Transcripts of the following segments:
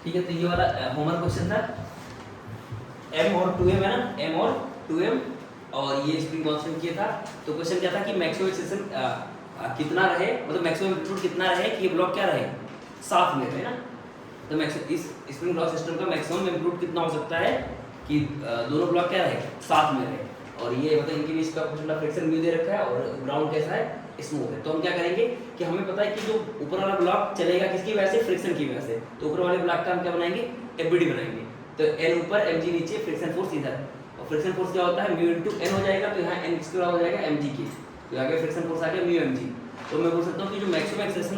ठीक है, तो ये वाला होमवर्क क्वेश्चन था। m और 2m है ना, m और 2m और ये स्प्रिंग कांस्टेंट किया था। तो क्वेश्चन क्या था कि मैक्सिमम एक्सेलेरेशन कितना रहे, मतलब मैक्सिमम एम्पलीट्यूड कितना रहे कि ये ब्लॉक क्या रहे, साथ में रहे ना। तो इस स्प्रिंग ब्लॉक सिस्टम का मैक्सिमम एम्पलीट्यूड कितना हो सकता है कि दोनों ब्लॉक क्या रहे, साथ में रहे। और ये मतलब इनके बीच का कुछ फ्रिक्शन म्यू दे रखा है और ग्राउंड कैसा है, स्मूथ है। तो हम क्या करेंगे कि हमें पता है कि जो ऊपर वाला ब्लॉक चलेगा किसकी वजह से, फ्रिक्शन की वजह से। तो ऊपर वाले ब्लॉक का हम क्या बनाएंगे, एफबीडी बनाएंगे। तो एन ऊपर mg नीचे, फ्रिक्शन फोर्स इधर। और फ्रिक्शन फोर्स क्या होता है, म्यू इनटू एन हो जाएगा। तो यहाँ एन किसके बराबर हो जाएगा, mg की। तो आगे फ्रिक्शन फोर्स आ गया म्यू mg। तो मैं बोल सकता हूँ कि जो मैक्सिमम एक्सेलरेशन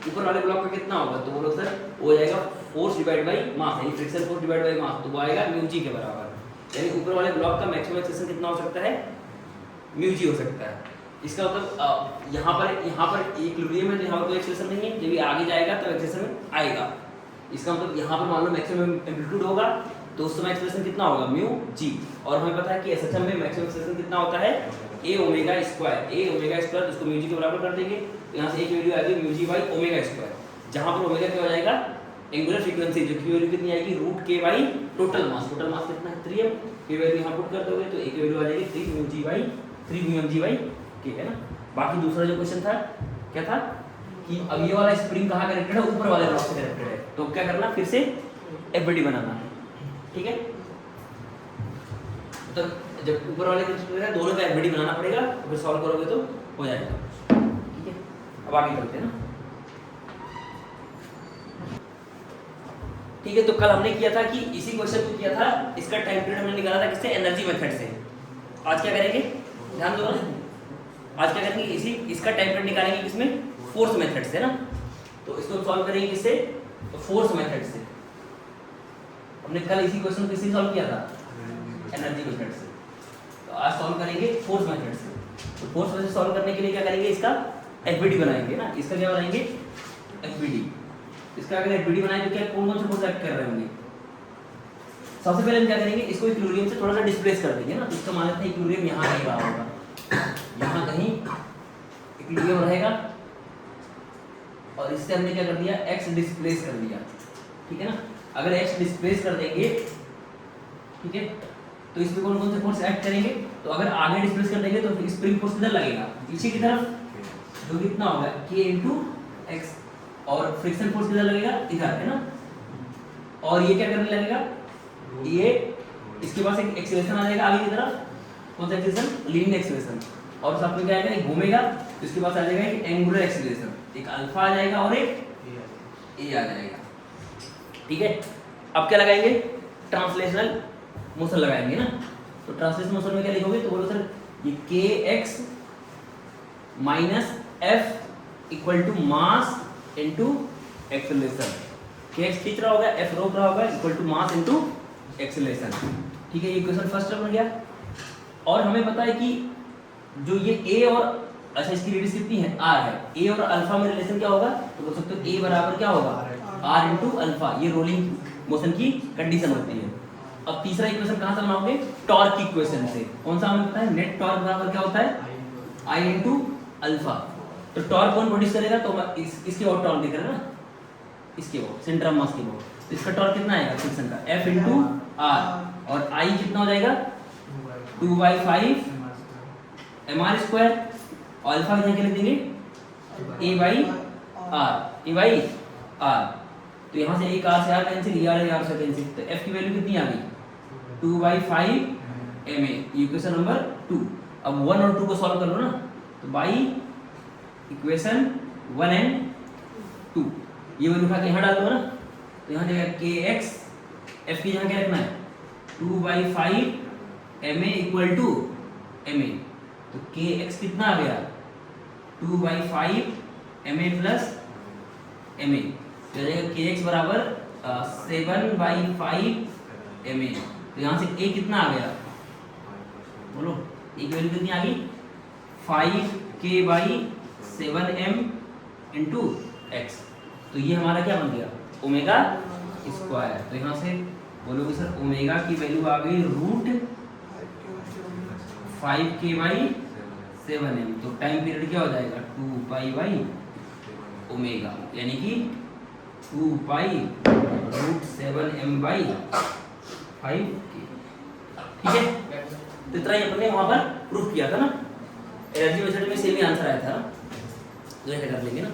ऊपर वाले ब्लॉक का कितना होगा, तो बोलो सर वो हो जाएगा फोर्स डिवाइड बाई मास, यानी friction force divide by mass. तो वो आएगा म्यू जी के बराबर। यानी ऊपर वाले ब्लॉक का मैक्सिमम एक्सेलरेशन कितना हो सकता है, म्यू जी हो सकता है। इसका मतलब यहाँ पर इक्विलिब्रियम है तो यहाँ पर कोई एक्सेलरेशन नहीं है, जब ये आगे जाएगा तो एक्सेलरेशन आएगा। इसका मतलब यहाँ पर मान लो मैक्सिमम एम्पलीट्यूड होगा तो उस समय एक्सेलरेशन कितना होगा, म्यू जी। और हमें पता है कि एसएचएम में मैक्सिमम एक्सेलरेशन कितना होता है, a ओमेगा स्क्वायर, जिसको म्यू जी के बराबर कर देंगे। तो यहाँ से एक वैल्यू आएगी mu G by omega square, जहाँ पर ओमेगा क्या हो जाएगा, एंगुलर फ्रीक्वेंसी, जो की वैल्यू कितनी आएगी, रूट के by total mass. Total mass कितना है, 3m। की वैल्यू यहाँ पुट कर दोगे तो एक वैल्यू आ जाएगी 3 म्यू mg बाई के, है ना। बाकी दूसरा जो क्वेश्चन था क्या था कि अब ये वाला स्प्रिंग कहाँ कनेक्टेड है, ऊपर वाले ब्लॉक से कनेक्टेड है। तो क्या करना, फिर से एफबीडी बनाना, ठीक है। तो जब ऊपर वाले दोनों का एफबीडी बनाना पड़ेगा, तो फिर सॉल्व करोगे तो हो जाएगा, ठीक है। अब आगे चलते हैं ना, ठीक है। तो कल हमने किया था कि इसी क्वेश्चन को किया था, इसका टाइम पीरियड हमने निकाला था किससे, एनर्जी मेथड से। आज क्या करेंगे, ध्यान दो ना, आज क्या करेंगे, इसका टाइम पीरियड निकालेंगे किसमें, फोर्स मेथड से ना। तो इसको हम सॉल्व करेंगे किससे, तो फोर्स मेथड से। हमने कल इसी क्वेश्चन को किससे सॉल्व किया था, एनर्जी मेथड से। तो आज सॉल्व करेंगे फोर्स मेथड से। तो फोर्स मेथड से सॉल्व करने के लिए क्या करेंगे, इसका एफबीडी बनाएंगे ना। इसका क्या बनाएंगे, एफबीडी। इसका अगर एफबीडी बनाए तो क्या कौन कौन से फोर्स एक्ट कर रहे होंगे। सबसे पहले हम क्या करेंगे, इसको इक्विलिब्रियम से थोड़ा सा डिस्प्लेस कर देंगे ना। तो इसका मान लेते हैं इक्विलिब्रियम यहाँ कहीं रहा होगा, यहाँ कहीं इक्विलिब्रियम रहेगा। और इससे हमने क्या कर दिया, x डिस्प्लेस कर दिया, ठीक है ना। अगर x डिस्प्लेस कर देंगे, ठीक है, तो इसमें कौन कौन से फोर्स एक्ट करेंगे। तो अगर आगे डिस्प्लेस कर देंगे तो स्प्रिंग फोर्स किधर लगेगा, पीछे की तरफ, जो कितना होगा k इंटू एक्स। और फ्रिक्शन फोर्स किधर लगेगा, इधर, है ना। और ये क्या करने लगेगा, ये इसके पास एक एक्सेलरेशन आ जाएगा आगे की तरफ, कौन सा एक्सेलरेशन, लीनियर एक्सेलरेशन। और साथ में क्या आएगा, एक घूमेगा तो इसके पास आ जाएगा एक एंगुलर एक्सेलरेशन, एक अल्फा आ जाएगा और एक ए आ जाएगा, ठीक है। अब क्या लगाएंगे, ट्रांसलेशनल मोशन लगाएंगे ना। तो ट्रांसलेशनल मोशन में क्या लिखोगे, तो बोलो सर ये kx minus f equal to mass into acceleration. kx खींच रहा होगा, f रोक रहा होगा, equal to mass into acceleration, ठीक है। ये इक्वेशन फर्स्ट बन गया। और हमें पता है कि जो ये a और, अच्छा इसकी रेडियस कितनी है, r है। a और अल्फा में रिलेशन क्या होगा, तो बोल सकते हो a बराबर क्या होगा, r इंटू अल्फा। ये रोलिंग मोशन की कंडीशन होती है। अब तीसरा इक्वेशन कहाँ से बनाओगे, टॉर्क की इक्वेशन से। कौन सा हमें पता है, नेट टॉर्क बराबर क्या होता है, I इंटू अल्फा। तो टॉर्क कौन प्रोड्यूस करेगा, तो इसके और टॉर्क दिख रहा है ना, इसके वो सेंटर ऑफ मास के वो। तो इसका टॉर्क कितना आएगा फ्रिक्शन का, F इंटू R। और I कितना हो जाएगा, 2/5 mr स्क्वायर। और अल्फा कितना लिख देंगे, a/r। तो यहाँ से एक r से r कैंसिल, r से कैंसिल। तो F की वैल्यू कितनी आ गई, 2/5 ma। Equation number 2। अब 1 और 2 को सॉल्व कर लो ना। तो बाई इक्वेशन 1 एंड 2 ये वैल्यू उठा के यहाँ डाल दो ना। तो यहाँ जाएगा kx, f की यहाँ क्या रखना है, 2/5 ma इक्वल टू ma। तो kx कितना आ गया, 2/5 ma प्लस ma। तो जाएगा kx बराबर 7/5 ma। तो यहाँ से a कितना आ गया, बोलो a की वैल्यू कितनी आ गई, 5k/7m इंटू एक्स। तो ये हमारा क्या बन गया, ओमेगा स्क्वायर। तो यहाँ से बोलोगे सर ओमेगा की वैल्यू आ गई रूट 5k/7m। तो टाइम पीरियड क्या हो जाएगा, 2 पाई बाई ओमेगा, यानी कि 2 पाई √7m/5k, ठीक है। तो इतना ही अपन ने वहां पर प्रूफ किया था ना, एनर्जी मेथड में सेम ही आंसर आया था ना, तो ऐसे कर लेंगे ना,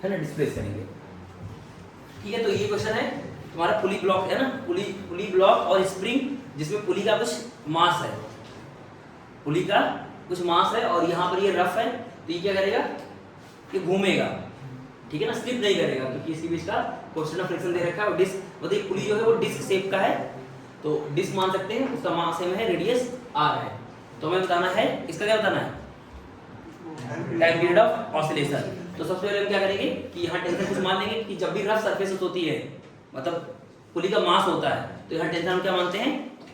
है ना, डिस्प्लेस करेंगे, ठीक है। तो ये क्वेश्चन है तुम्हारा पुली ब्लॉक है ना, पुली ब्लॉक और स्प्रिंग जिसमें पुली का कुछ मास है, पुली का कुछ मास है और यहाँ पर ये रफ है, तो ये क्या करेगा, ये घूमेगा, ठीक है ना, स्लिप नहीं करेगा, क्योंकि इसके बीच का क्वेश्चन ऑफ फ्रिक्शन दे रखा है। और डिस्क मतलब पुली जो है वो डिस्क शेप का है, तो डिस्क मान सकते हैं, उसका मास m है, रेडियस r है। तो हमें बताना है इसका क्या बताना है, टाइम पीरियड ऑफ ऑसिलेशन। तो सबसे पहले हम क्या करेंगे कि यहाँ टेंशन कुछ मान लेंगे कि जब भी रफ सरफेस होती है, मतलब पुली का मास होता है, तो यहाँ टेंशन हम क्या मानते हैं,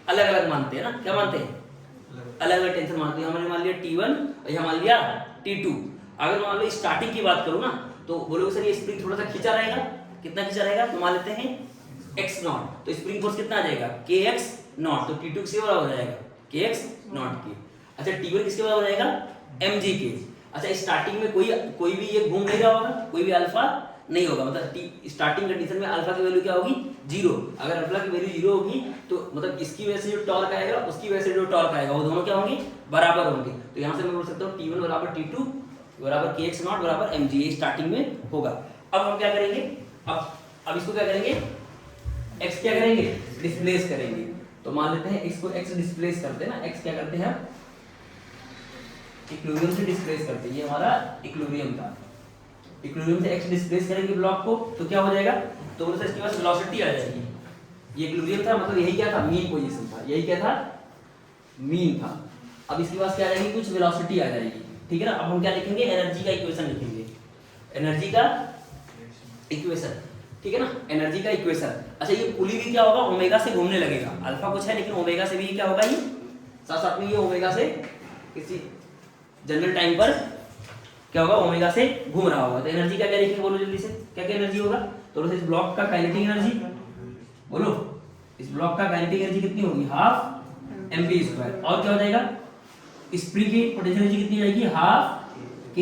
अलग अलग मानते हैं ना, क्या मानते हैं, अलग अलग टेंशन मानते हैं। हमने मान लिया T1 और यहाँ मान लिया T2। अगर मान लो स्टार्टिंग की बात करूँ ना, तो बोलोगे सर ये स्प्रिंग थोड़ा सा खींचा रहेगा, कितना खींचा रहेगा, तो मान लेते हैं x0, तो स्प्रिंग फोर्स कितना आ जाएगा, kx0, तो T2 किसके बराबर हो जाएगा, kx0 के। अच्छा T1 किसके बराबर हो जाएगा, mg के। अच्छा स्टार्टिंग में कोई भी ये घूम नहीं रहा होगा, कोई भी अल्फा नहीं होगा, मतलब स्टार्टिंग कंडीशन में अल्फा की वैल्यू क्या होगी, 0। अगर अल्फा की वैल्यू 0 होगी तो मतलब इसकी वजह से जो टॉर्क आएगा, उसकी वजह से जो टॉर्क आएगा, वो दोनों क्या होंगे, बराबर होंगे। तो यहाँ से मैं बोल सकता हूँ T1 बराबर T2 बराबर kx0 बराबर mg, ये स्टार्टिंग में होगा। अब हम क्या करेंगे, अब इसको क्या करेंगे, x क्या करेंगे, डिस्प्लेस करेंगे। तो मान लेते हैं x को x डिस्प्लेस करते हैं ना, x क्या करते हैं, इक्विलिब्रियम से डिस्प्लेस करते हैं, ये हमारा इक्विलिब्रियम था, इक्विलिब्रियम से x डिस्प्लेस करेंगे ब्लॉक को, तो क्या हो जाएगा, तो बोले इसके पास वेलोसिटी आ जाएगी। ये इक्विलिब्रियम था, मतलब यही क्या था, मीन पोजीशन था, यही क्या था, मीन था। अब इसके पास क्या आ जाएगी, कुछ वेलोसिटी आ जाएगी, ठीक है ना। अब हम क्या लिखेंगे, एनर्जी का इक्वेशन लिखेंगे, एनर्जी का इक्वेशन, ठीक है ना, एनर्जी का इक्वेशन। अच्छा ये पुली भी क्या होगा, ओमेगा से घूमने लगेगा, अल्फा कुछ है लेकिन ओमेगा से भी क्या होगा, ये साथ साथ में ये ओमेगा से किसी जनरल टाइम पर क्या होगा, ओमेगा से घूम रहा होगा। तो एनर्जी क्या क्या लिखेंगे, बोलो जल्दी से, क्या क्या एनर्जी होगा, तो इस ब्लॉक का काइनेटिक एनर्जी, बोलो इस ब्लॉक का काइनेटिक एनर्जी कितनी होगी, ½ mv²। और क्या हो जाएगा, स्प्रिंग की पोटेंशियल एनर्जी कितनी जाएगी, ½ k,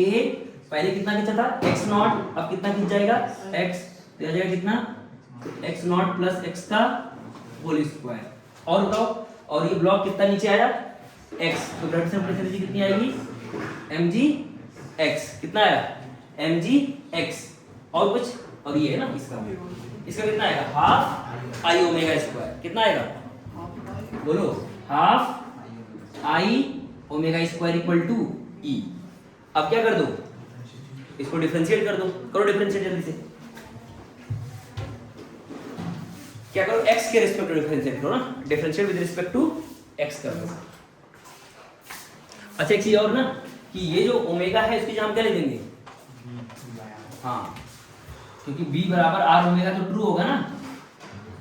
पहले कितना खींचा था x0, अब कितना खींच जाएगा x, तो आ जाएगा कितना x0 प्लस x का होल स्क्वायर। और बताओ, और ये ब्लॉक कितना नीचे आया x, तो ब्लड से पोटेंशियल एनर्जी कितनी आएगी mg(x), कितना आया mg(x), और कुछ, और ये है ना इसका कितना आएगा, ½ I ओमेगा², कितना आएगा, बोलो ½ I ओमेगा² इक्वल टू E। अब क्या कर दो, इसको डिफरेंशिएट कर दो, करो डिफरेंशिएट जल्दी से, क्या करो, x के रिस्पेक्ट टू डिफरेंशिएट करो ना, differentiate with respect to x कर दो। अच्छा एक चीज और ना, कि ये जो ओमेगा है इसकी जगह हम क्या ले देंगे, हाँ क्योंकि b बराबर r ओमेगा तो ट्रू होगा ना,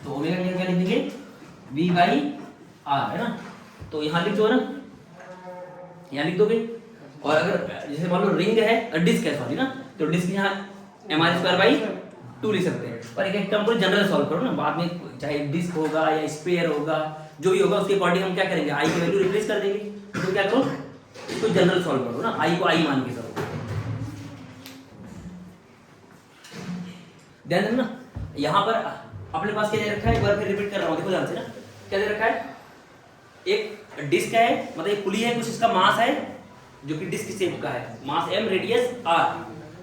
तो ओमेगा की जगह क्या लिख देंगे, v/r, है ना। तो यहाँ लिख दो ना, यहाँ लिख दोगे। और अगर जैसे मान लो रिंग है, डिस्क है सॉरी ना, तो डिस्क यहाँ mr²/2 लिख सकते हैं। पर एक टर्म को जनरल सॉल्व करो ना, बाद में चाहे डिस्क होगा या स्फीयर होगा, जो भी होगा उसके अकॉर्डिंग हम क्या करेंगे, आई की वैल्यू रिप्लेस कर देंगे। तो क्या करो, इसको जनरल सॉल्व करो ना, आई को आई मान के करो। ध्यान देना, यहाँ पर अपने पास क्या दे रखा है, एक बार फिर रिपीट कर रहा हूँ, देखो ध्यान से ना, क्या दे रखा है, एक डिस्क है, मतलब एक पुली है, कुछ इसका मास है जो कि डिस्क शेप का है, मास m, रेडियस r,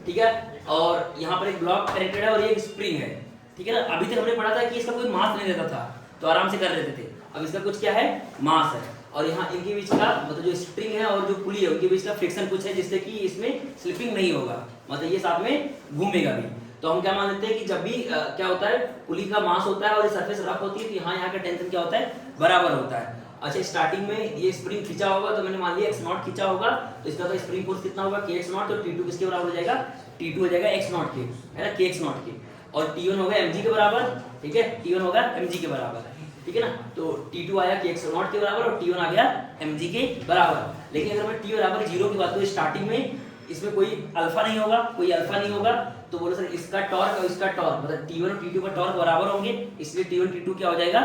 ठीक है। और यहाँ पर एक ब्लॉक कनेक्टेड है और ये एक स्प्रिंग है, ठीक है ना। अभी तक हमने पढ़ा था कि इसका कोई मास नहीं रहता था, तो आराम से कर लेते थे। अब इसका कुछ क्या है, मास है, और यहाँ इनके बीच का मतलब जो स्प्रिंग है और जो पुली है उनके बीच का फ्रिक्शन कुछ है, जिससे कि इसमें स्लिपिंग नहीं होगा, मतलब ये साथ में घूमेगा भी। तो हम क्या मान लेते हैं कि जब भी क्या होता है, पुली का मास होता है और ये सरफेस रफ होती है, तो यहाँ का टेंशन क्या होता है, बराबर होता है। अच्छा स्टार्टिंग में ये स्प्रिंग खींचा होगा, तो मैंने मान लिया x0 खींचा होगा, तो इसका तो स्प्रिंग फोर्स कितना होगा, kx0, तो T2 किसके बराबर हो जाएगा, T2 हो जाएगा x0 के, है ना, kx0 के, और T1 होगा mg के बराबर, ठीक है, T1 होगा mg के बराबर, ठीक है ना। तो T2 आया kx0 के बराबर और T1 आ गया mg के बराबर। लेकिन अगर मैं T बराबर 0 की बात करूँ, स्टार्टिंग में इसमें कोई अल्फा नहीं होगा, कोई अल्फा नहीं होगा, तो बोलो सर इसका टॉर्क और इसका टॉर्क, मतलब T1 और T2 का टॉर्क बराबर होंगे, इसलिए T1 T2 क्या हो जाएगा,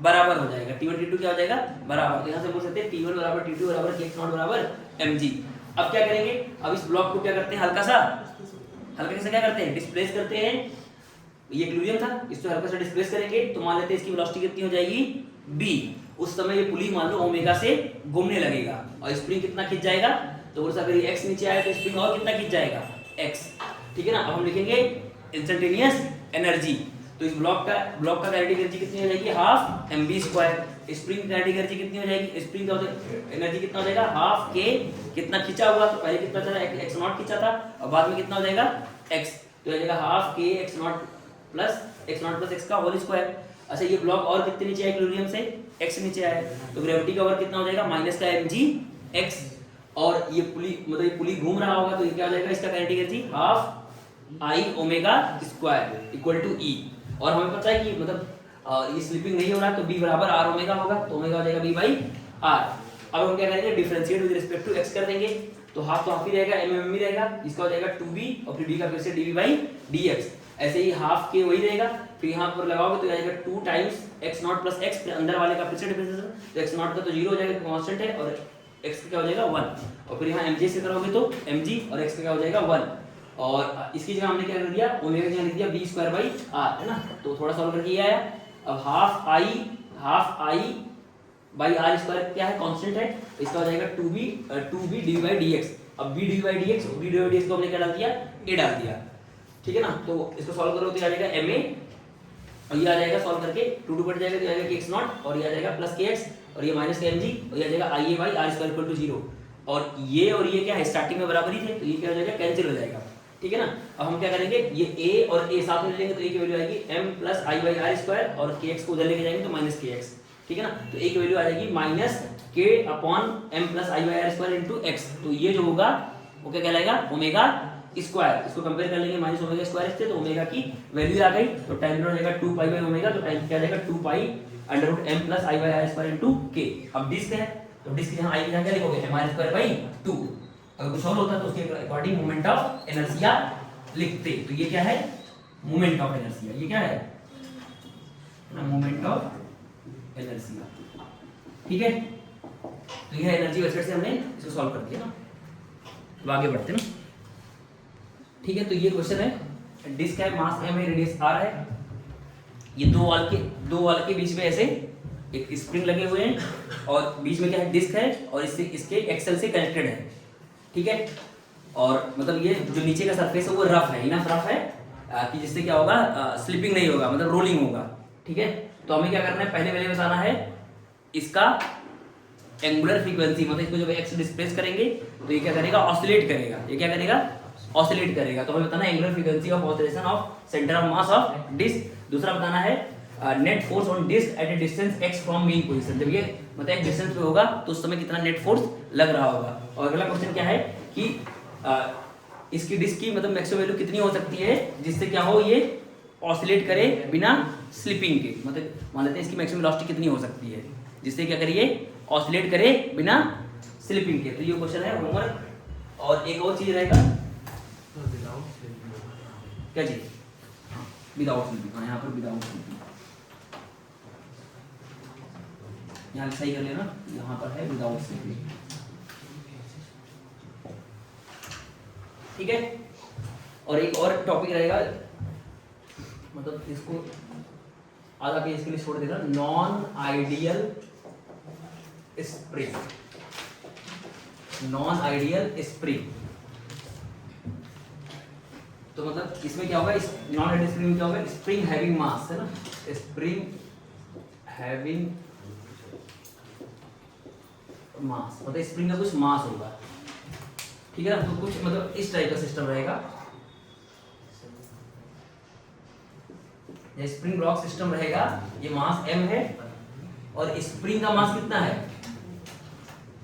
बराबर हो जाएगा, T1 T2 क्या हो जाएगा, बराबर। तो यहाँ से बोल सकते हैं T1 बराबर T2 बराबर kx0 बराबर mg। अब क्या करेंगे, अब इस ब्लॉक को क्या करते हैं, हल्का सा क्या करते हैं, डिस्प्लेस करते हैं ये इक्विलिब्रियम था, इसको हल्का सा डिस्प्लेस करेंगे तो मान लेते हैं इसकी वेलोसिटी कितनी हो जाएगी b। उस समय ये पुली मान लो ओमेगा से घूमने लगेगा और स्प्रिंग कितना खींच जाएगा, तो बोल अगर ये x नीचे आया तो स्प्रिंग और कितना खींच जाएगा x। ठीक है ना। अब हम लिखेंगे इंस्टेंटेनियस एनर्जी। तो इस ब्लॉक का काइनेटिक एनर्जी कितनी हो जाएगी, हाफ mv स्क्वायर। स्प्रिंग की काइनेटिक एनर्जी कितनी हो जाएगी, स्प्रिंग का एनर्जी कितना हो जाएगा, हाफ k। कितना खींचा हुआ, तो पहले कितना था x नॉट खींचा था और बाद में कितना हो जाएगा x, तो हो जाएगा half k x not plus x का होल स्क्वायर। अच्छा ये ब्लॉक और कितने नीचे आया इक्विलिब्रियम से, x नीचे आया, तो ग्रेविटी का वर्क कितना हो जाएगा माइनस का mg x। और ये पुली मतलब ये पुली घूम रहा होगा तो ये क्या हो जाएगा, इसका kinetic energy half I omega square equal to E. और हमें पता है कि मतलब ये स्लिपिंग नहीं हो रहा तो b बराबर r ओमेगा होगा, तो ओमेगा हो जाएगा b बाई r। अब हम क्या करेंगे, differentiate with respect to x कर देंगे, तो हाफ तो हाफ ही रहेगा, m ही रहेगा, इसका हो जाएगा 2b और फिर d का फिर से dv बाई dx। ऐसे ही हाफ के वही रहेगा, फिर यहाँ पर लगाओगे तो आएगा 2 times x not plus x, फिर अंदर वाले का फिर से डिफरेंशिएशन, तो x नॉट का तो 0 हो जाएगा कांस्टेंट है और x का क्या हो जाएगा 1, और फिर यहाँ mj से करोगे तो mg और x का क्या हो जाएगा 1। और इसकी जगह हमने क्या कर दिया, ओमेगा की जगह लिख दिया b स्क्वायर बाई r, है ना। तो थोड़ा सॉल्व करके ये आया। अब half I by r square क्या है, कांस्टेंट है, इसका हो जाएगा 2b dy बाई dx। अब b dy बाई dx को हमने क्या डाल दिया, a डाल दिया। ठीक है ना। तो इसको सॉल्व करो तो आ जाएगा ma और ये आ जाएगा सॉल्व करके 2 कट जाएगा तो आ जाएगा x नॉट और ये आ जाएगा प्लस kx और ये माइनस का mg और ये आ जाएगा ia by r square equal to 0। और ये क्या है, स्टार्टिंग में बराबर ही थे तो ये क्या हो जाएगा, कैंसिल हो जाएगा। ठीक है ना। अब हम क्या करेंगे, ये a और a साथ में लेंगे तो a की वैल्यू आएगी m plus i by r square और kx को उधर लेके जाएंगे तो माइनस kx। ठीक है ना। तो a की वैल्यू आ जाएगी minus k upon m plus i by r square into x। तो ये जो होगा वो क्या कहलाएगा, ओमेगा स्क्वायर। इसको कंपेयर कर लेंगे माइनस ओमेगा स्क्वायर से, तो ओमेगा की वैल्यू आ गई, तो tan हो जाएगा 2 पाई बाई ओमेगा, तो tan क्या आ जाएगा 2 pi under root m plus i by r square into k। अब डिस्क है तो डिस्क यहाँ i की जगह क्या लिखोगे, m r स्क्वायर बाई 2। अगर कुछ और होता तो उसके अकॉर्डिंग मोमेंट ऑफ इनर्शिया लिखते। तो ये क्या है, मोमेंट ऑफ इनर्शिया, ये क्या है ना, मोमेंट ऑफ इनर्शिया। ठीक है। तो ये एनर्जी वेक्टर से हमने इसको सॉल्व कर दिया ना। तो आगे बढ़ते ना। ठीक है। तो ये क्वेश्चन है, डिस्क है, मास m है, रेडियस r है, ये दो वाल के बीच में ऐसे एक स्प्रिंग लगे हुए हैं और बीच में क्या है, डिस्क है और इसके एक्सल से कनेक्टेड है। ठीक है। और मतलब ये जो नीचे का सरफेस है वो रफ है, इनफ रफ है कि जिससे क्या होगा, स्लिपिंग नहीं होगा, मतलब रोलिंग होगा। ठीक है। तो हमें क्या करना है, पहले बताना है इसका एंगुलर फ्रीक्वेंसी, मतलब इसको जब एक्स डिस्प्लेस करेंगे तो ये क्या करेगा, ऑसिलेट करेगा। ये क्या करेगा, ऑसिलेट करेगा। तो हमें बताना है angular frequency of oscillation of centre of mass of disc. दूसरा बताना है net force on disc at a distance x from mean position. जब ये मतलब एक डिस्टेंस पे होगा तो उस समय कितना नेट फोर्स लग रहा होगा। और अगला क्वेश्चन क्या है कि इसकी डिस्क की मतलब मैक्सिमम वैल्यू कितनी हो सकती है जिससे क्या हो, ये ऑसिलेट करे बिना स्लिपिंग के। मतलब मान लेते हैं इसकी मैक्सिमम वेलोसिटी कितनी हो सकती है जिससे क्या करिए, ऑसिलेट करे बिना स्लिपिंग के। तो ये क्वेश्चन है होमवर्क। और एक और चीज रहेगा, क्या चीज, विदाउट स्लिपिंग। हाँ, यहाँ पर विदाउट स्लिपिंग, यहाँ सही कर लेना, यहाँ पर है विदाउट स्लिपिंग। ठीक है। और एक और टॉपिक रहेगा, मतलब इसको आधा पेज के लिए छोड़ देना, non ideal spring. Non ideal spring तो मतलब इसमें क्या होगा, इस नॉन आइडियल स्प्रिंग में क्या होगा, स्प्रिंग हैविंग मास, है ना, स्प्रिंग हैविंग मास, मतलब स्प्रिंग का कुछ मास होगा। ठीक है ना। तो कुछ मतलब इस टाइप का सिस्टम रहेगा, ये स्प्रिंग ब्लॉक सिस्टम रहेगा। ये मास m है और स्प्रिंग का मास कितना है,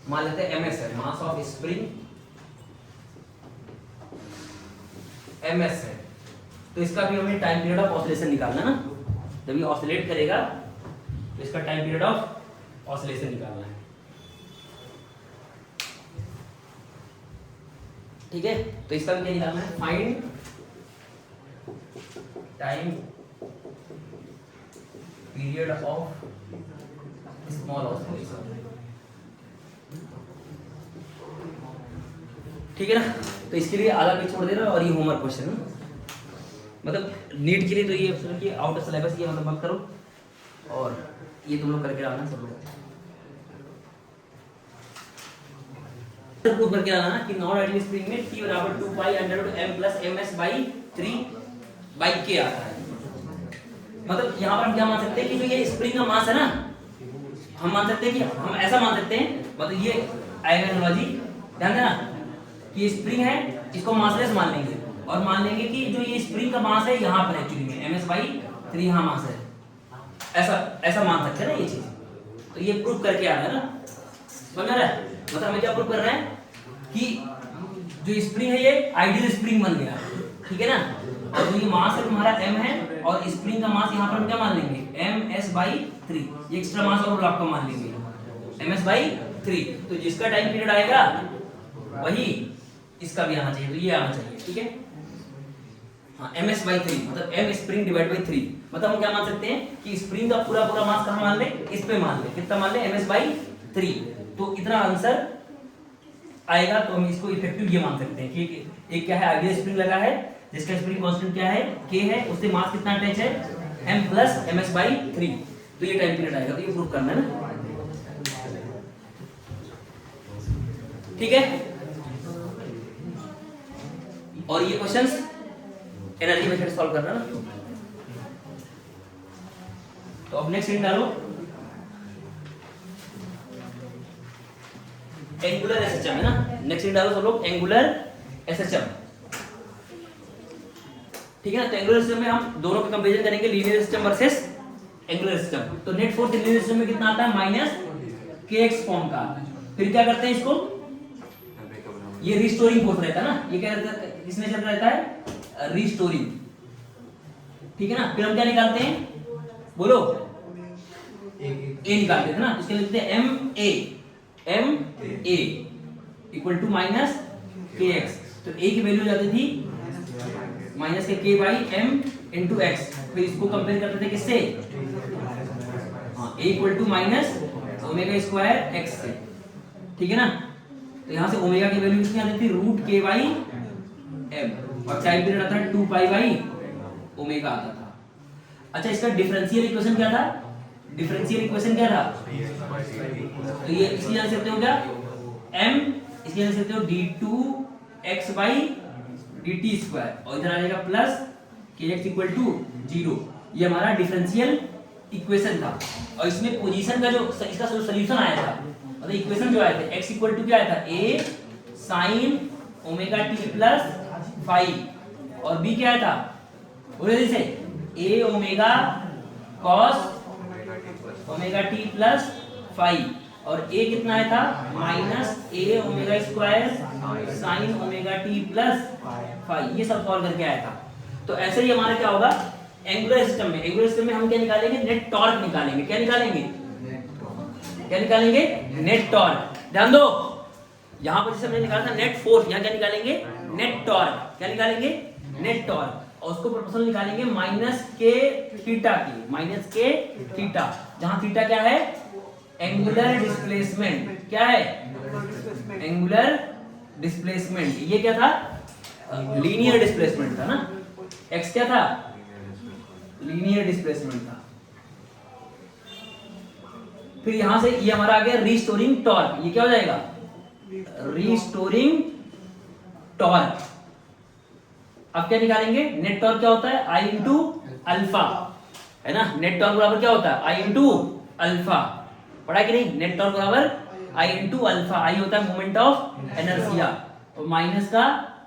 मान लेते हैं ms है, मास ऑफ स्प्रिंग ms है। तो इसका भी हमें टाइम पीरियड ऑफ ऑसिलेशन निकालना ना, जब ये ऑसिलेट करेगा तो इसका टाइम पीरियड ऑफ ऑसिलेशन निकालना है। ठीक है। तो इसका भी क्या निकालना है, find time period of small oscillation. ठीक है ना। तो इसके लिए आधा पेज छोड़ देना और ये होमवर्क क्वेश्चन है। मतलब नीट के लिए तो ये ऑप्शन कि आउट ऑफ सिलेबस ये मतलब मत करो, और ये तुम लोग करके आना सब लोग प्रूव करके आना कि नॉन आइडियल स्प्रिंग में T बराबर 2 pi under root m plus ms by 3 by k आता है। मतलब यहाँ पर हम क्या मान सकते हैं कि जो ये स्प्रिंग का मास है ना, हम मान सकते हैं कि हम ऐसा मान सकते हैं, मतलब ये आएगा एनालॉजी, ध्यान देना कि ये स्प्रिंग है, इसको मासलेस मान लेंगे और मान लेंगे कि जो ये स्प्रिंग का मास है यहाँ पर एक्चुअली में ms बाई 3 यहाँ मास है, ऐसा मान सकते हैं ना ये चीज। तो ये प्रूव करके आ रहा है ना, समझ रहा है? मतलब हमें क्या प्रूव कर रहे हैं कि जो स्प्रिंग है ये आइडियल स्प्रिंग बन गया, ठीक है ना। और जो ये मास है तुम्हारा m है और स्प्रिंग का मास यहाँ पर हम क्या मान लेंगे ms बाई 3, ये एक्स्ट्रा मास और ब्लॉक का मान लेंगे ms बाई 3। तो जिसका टाइम पीरियड आएगा वही इसका भी आना चाहिए, तो ये आना चाहिए, ठीक है। हाँ ms बाई 3 मतलब m स्प्रिंग डिवाइड बाई 3, मतलब हम क्या मान सकते हैं कि स्प्रिंग का पूरा मास कहाँ मान ले, इस पे मान ले, कितना मान ले ms बाई 3। तो इतना आंसर आएगा, तो हम इसको इफेक्टिव ये मान सकते हैं कि एक क्या है आइडियल स्प्रिंग लगा है जिसका स्प्रिंग कांस्टेंट क्या है k है, उससे मास कितना अटैच है m प्लस ms बाई 3, तो ये टाइम पीरियड आएगा, तो ये प्रूव करना है ना, ठीक है। और ये क्वेश्चंस एनर्जी मेथड सॉल्व करना ना। तो अब नेक्स्ट डालो एंगुलर एसएचएम है ना, नेक्स्ट डालो सब लोग एंगुलर एसएचएम, ठीक है ना। तो एंगुलर सिस्टम में हम दोनों का कंपैरिजन करेंगे, linear system versus angular system. तो नेट फोर्स लीनियर सिस्टम में कितना आता है माइनस kx फॉर्म का। फिर क्या करते हैं इसको, ये रिस्टोरिंग फोर्स रहता है ना, ये क्या रहता है, किस नेचर का रहता है रिस्टोरिंग, ठीक है ना। फिर हम क्या निकालते हैं बोलो, a निकालते हैं ना, इसके लिए लिखते हैं ma equal to minus kx। तो a की वैल्यू जाती थी माइनस के k by m into x. फिर इसको कंपेयर करते थे किससे, हाँ a equal to minus omega square x से, ठीक है ना। तो यहाँ से ओमेगा की वैल्यू कितनी आती थी रूट k बाई m, और टाइम पीरियड आता है 2 पाई बाई ओमेगा आता था। अच्छा इसका डिफरेंशियल इक्वेशन क्या था, डिफरेंशियल इक्वेशन क्या था, तो ये इसलिए लिख सकते हो क्या m, इसलिए लिख सकते हो d2x बाई dt स्क्वायर, और इधर आ जाएगा प्लस kx इक्वल टू 0। ये हमारा डिफरेंशियल इक्वेशन था, और इसमें पोजीशन का जो इसका सॉल्यूशन आया था, मतलब इक्वेशन जो आए थे x इक्वल टू क्या आया था a sin omega t plus 5, और b क्या आया था बोले जैसे a omega cos omega t plus 5, और a कितना आया था minus a omega square sine omega t plus 5, ये सब सॉल्व करके आया था। तो ऐसे ही हमारा क्या होगा एंगुलर सिस्टम में, एंगुलर सिस्टम में हम क्या निकालेंगे नेट टॉर्क निकालेंगे, क्या निकालेंगे, क्या निकालेंगे नेट टॉर्क। ध्यान दो यहाँ पर जैसे हमने निकाला था नेट फोर्स, यहाँ क्या निकालेंगे नेट टॉर्क, क्या निकालेंगे नेट टॉर्क, और उसको प्रोपोर्शनल निकालेंगे माइनस के थीटा की, माइनस के थीटा, जहां थीटा क्या है एंगुलर डिस्प्लेसमेंट, क्या है एंगुलर डिस्प्लेसमेंट। ये क्या था लीनियर डिस्प्लेसमेंट था ना, x क्या था लीनियर डिस्प्लेसमेंट था। फिर यहां से ये हमारा आ गया रीस्टोरिंग टॉर्क, ये क्या हो जाएगा रीस्टोरिंग टॉर्क। अब क्या निकालेंगे नेट टॉर्क क्या होता है I इंटू अल्फा, है ना, नेट टॉर्क बराबर क्या होता है I इंटू अल्फा, पढ़ा कि नहीं, नेट टॉर्क बराबर I इंटू अल्फा, I होता है मोमेंट ऑफ इनर्शिया, और माइनस का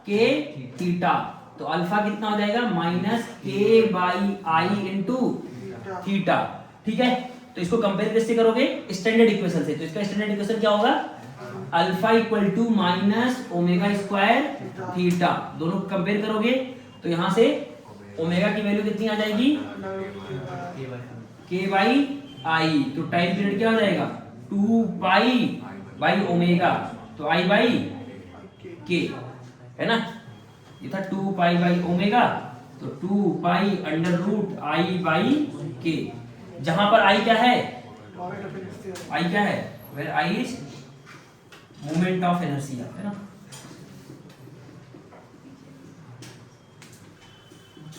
k थीटा, तो अल्फा कितना हो जाएगा minus k by I into theta, ठीक है। तो इसको कंपेयर कैसे करोगे स्टैंडर्ड इक्वेशन से, तो इसका स्टैंडर्ड इक्वेशन क्या होगा alpha equal to minus omega square theta, दोनों कंपेयर करोगे तो यहां से ओमेगा की वैल्यू कितनी आ जाएगी k बाई आई, तो टाइम पीरियड क्या हो जाएगा 2 पाई बाई ओमेगा, तो i बाई k, है ना, ये था 2 पाई बाई ओमेगा, तो 2 pi under root i by k, जहां पर i क्या है i क्या है where i is moment of inertia, है ना।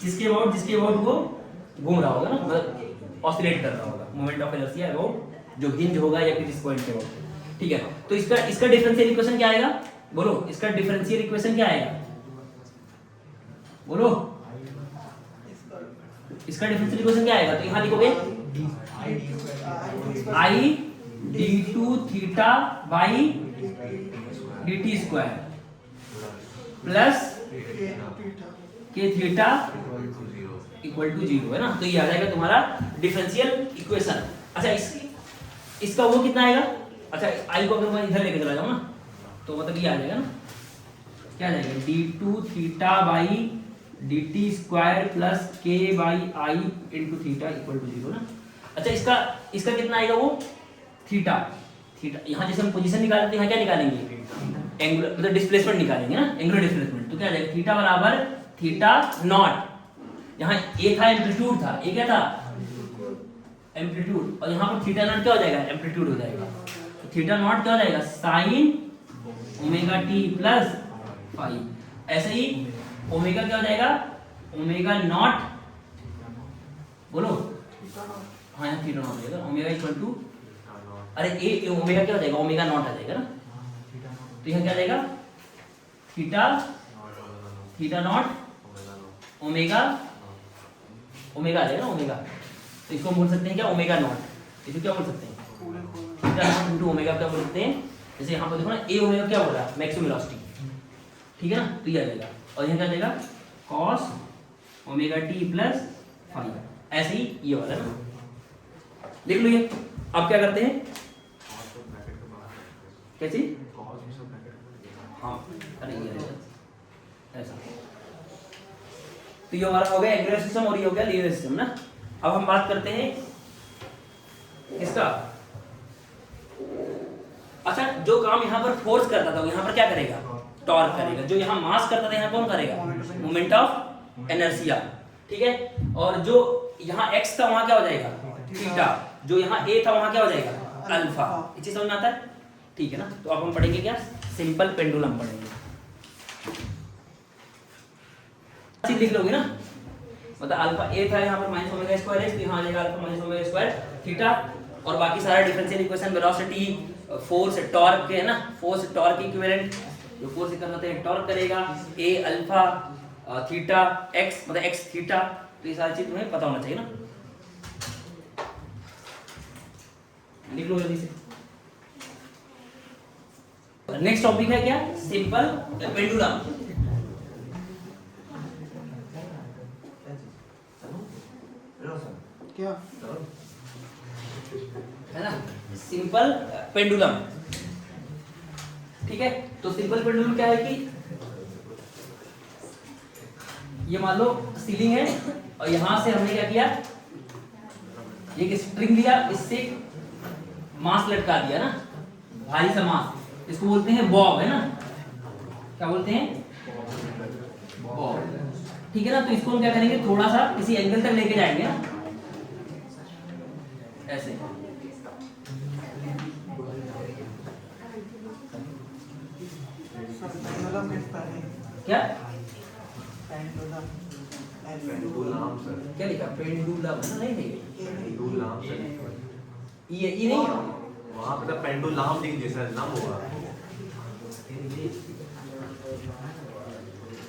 जिसके अबाउट वो घूम रहा होगा ना, मतलब ऑसिलेट कर रहा होगा, मोमेंट ऑफ इनर्शिया अबाउट जो हिंज होगा या फिर जिस पॉइंट पे होगा, ठीक है। तो इसका डिफरेंशियल इक्वेशन क्या आएगा, बोलो इसका डिफरेंशियल इक्वेशन क्या आएगा, बोलो इसका डिफरेंशियल इक्वेशन क्या आएगा। तो यहाँ लिखोगे आई d2 theta by dt square plus के थीटा इक्वल टू 0 है ना। तो ये आ जाएगा तुम्हारा डिफरेंशियल इक्वेशन। अच्छा इसका वो कितना आएगा, अच्छा आई को अगर मैं इधर लेके चला जाऊँ ना तो मतलब ये आ जाएगा ना, क्या आ जाएगा d2 theta by dt square plus k by I into theta equal to 0 ना। अच्छा इसका कितना आएगा वो थीटा यहाँ जैसे हम पोजीशन निकालते हैं, यहाँ क्या निकालेंगे एंगुलर मतलब डिस्प्लेसमेंट निकालेंगे ना, एंगुलर डिस्प्लेसमेंट। तो क्या आ जाएगा थीटा बराबर थीटा नॉट, यहाँ ए था एम्पलीट्यूड था, ए क्या था एम्पलीट्यूड, और यहाँ पर थीटा नॉट क्या हो जाएगा एम्पलीट्यूड हो जाएगा। तो थीटा नॉट क्या हो जाएगा sine omega T plus phi. ऐसे ही ओमेगा क्या हो जाएगा ओमेगा नॉट, बोलो हाँ यहाँ थीटा नॉट हो जाएगा ओमेगा इक्वल टू, अरे ए ओमेगा क्या हो जाएगा ओमेगा नॉट आ जाएगा ना। तो यहाँ क्या आ जाएगा थीटा नॉट ओमेगा आ जाएगा ना ओमेगा। तो इसको बोल सकते हैं क्या ओमेगा नॉट, इसको क्या बोल सकते हैं थीटा नॉट इनटू ओमेगा क्या बोल सकते हैं। जैसे यहाँ पर देखो ना ए ओमेगा क्या हो रहा है मैक्सिमम वेलोसिटी, ठीक है ना। तो ये आ जाएगा और यहाँ क्या आ जाएगा cos omega T plus phi, ऐसे ही ये वाला ना लिख लो। ये अब क्या करते हैं कैसी, हाँ अरे ये ऐसा। तो ये हमारा हो गया एंगुलर सिस्टम और ये हो गया लीनियर सिस्टम ना। अब हम बात करते हैं इसका। अच्छा जो काम यहाँ पर फोर्स करता था वो यहाँ पर क्या करेगा टॉर्क करेगा, जो यहाँ मास करता था यहाँ कौन करेगा मोमेंट ऑफ इनर्शिया, ठीक है। और जो यहाँ x था वहां क्या हो जाएगा थीटा, जो यहाँ a था वहां क्या हो जाएगा अल्फा। ये चीज समझ में आता है, ठीक है ना। तो अब हम पढ़ेंगे क्या सिंपल पेंडुलम पढ़ेंगे, चीज लिख लोगे ना, मतलब अल्फा a था यहाँ पर माइनस ओमेगा स्क्वायर है, तो यहाँ आ जाएगा alpha minus omega square theta, और बाकी सारा differential equation velocity force torque के है ना, फोर्स टॉर्क इक्विवेलेंट, जो फोर्स करना था टॉर्क करेगा a अल्फा थीटा x मतलब x थीटा। तो ये सारी चीज तुम्हें पता होना चाहिए ना, लिख लो जल्दी से। नेक्स्ट टॉपिक है क्या सिंपल पेंडुलम। क्या है ना सिंपल पेंडुलम, ठीक है। तो सिंपल पेंडुलम क्या है कि ये मान लो सीलिंग है और यहां से हमने क्या किया एक स्ट्रिंग लिया, इससे मास लटका दिया ना, भारी सा मास, इसको बोलते हैं बॉब है ना, क्या बोलते हैं बॉब, ठीक है ना। तो इसको हम क्या करेंगे थोड़ा सा किसी एंगल तक लेके जाएंगे ना ऐसे, क्या क्या लिखा पेंडुलम है ना, नहीं ये नहीं वहाँ पे पेंडुलम लिख जैसा नाम होगा,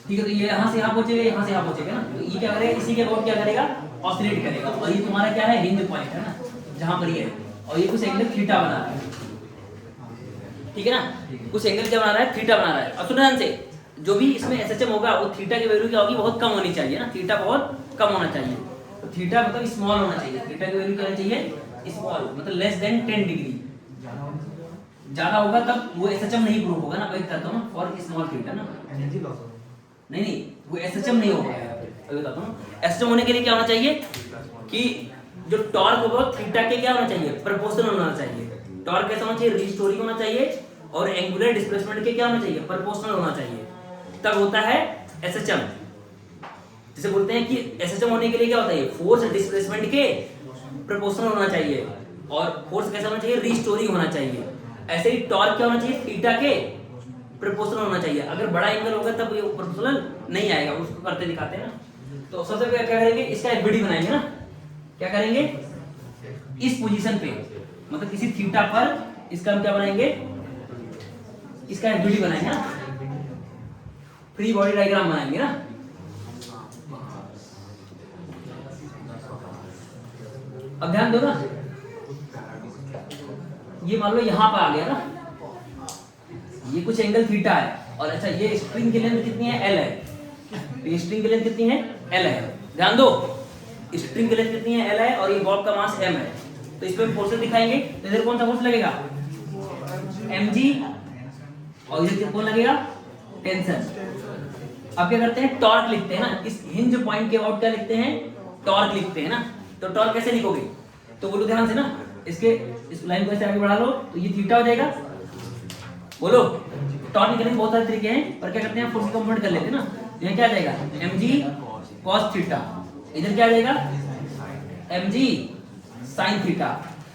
ठीक है। तो ये यहाँ से यहाँ पहुंचेगा, यहाँ से यहाँ पहुंचेगा ना, तो ये क्या करेगा इसी के अबाउट क्या करेगा ऑसिलेट करेगा, और ये तुम्हारा क्या है हिंज पॉइंट है ना जहाँ पर ये है, और ये कुछ एंगल थीटा बना रहा है, ठीक है ना, कुछ एंगल क्या बना रहा है थीटा बना रहा है। अब सुनो ध्यान से, जो भी इसमें एसएचएम होगा वो थीटा की वैल्यू क्या होगी बहुत कम होनी चाहिए ना, थीटा बहुत कम होना चाहिए। तो थीटा मतलब स्मॉल होना चाहिए, थीटा की वैल्यू क्या होनी चाहिए स्मॉल, मतलब लेस देन 10 डिग्री। ज्यादा होगा तब वो एसएचएम नहीं प्रूव होगा ना, वही कहता हूं ना फॉर स्मॉल थीटा ना, नहीं वो एसएचएम नहीं होगा, वही बताता हूं। एसएचएम होने के लिए क्या होना चाहिए कि जो टॉर्क होगा थीटा के क्या होना चाहिए प्रोपोर्शनल होना चाहिए। टॉर्क कैसा होना चाहिए रीस्टोरिंग होना चाहिए, और एंगुलर डिस्प्लेसमेंट के क्या होना चाहिए प्रोपोर्शनल होना चाहिए, तब होता है एसएचएम। जिसे बोलते हैं कि एसएचएम होने के लिए क्या होता है फोर्स डिस्प्लेसमेंट के प्रोपोर्शनल होना चाहिए, और फोर्स कैसा होना चाहिए रीस्टोरिंग होना चाहिए। ऐसे ही टॉर्क क्या होना चाहिए थीटा के प्रोपोर्शनल होना चाहिए। अगर बड़ा एंगल होगा तब ये प्रोपोर्शनल नहीं आएगा, उसको करते दिखाते हैं ना। तो सबसे पहले क्या करेंगे, इसका एफबीडी बनाएंगे ना। क्या करेंगे, इस पोजीशन पे मतलब किसी थीटा पर इसका हम क्या बनाएंगे, इसका एफबीडी बनाएंगे ना, फ्री बॉडी डायग्राम बनाएंगे ना। अब ध्यान दो ना, ये मान लो यहां पर आ गया ना, ये कुछ एंगल थीटा है, और अच्छा ये स्ट्रिंग की लेंथ कितनी है, एल है। तो ये स्ट्रिंग की लेंथ कितनी है, एल है। ध्यान दो, स्ट्रिंग की लेंथ कितनी है, एल है, और ये बॉब का मास एम है। तो इस पे हम फोर्सेस दिखाएंगे, तो इधर कौन सा फोर्स लगेगा, mg, और इधर कौन लगेगा, टेंशन। अब क्या करते हैं, टॉर्क लिखते हैं ना, इस हिंज पॉइंट के अबाउट क्या लिखते हैं, टॉर्क लिखते हैं ना। तो टॉर्क कैसे लिखोगे, तो बोलो ध्यान से ना, इसके इस लाइन को ऐसे आगे बढ़ा लो, तो ये थीटा हो जाएगा। बोलो, टॉर्क निकलने के बहुत सारे तरीके हैं, पर क्या करते हैं, फोर्स की कंपोनेंट कर लेते हैं ना। तो यहाँ क्या आ जाएगा, mg cos थीटा, इधर क्या आ जाएगा, mg sin थीटा।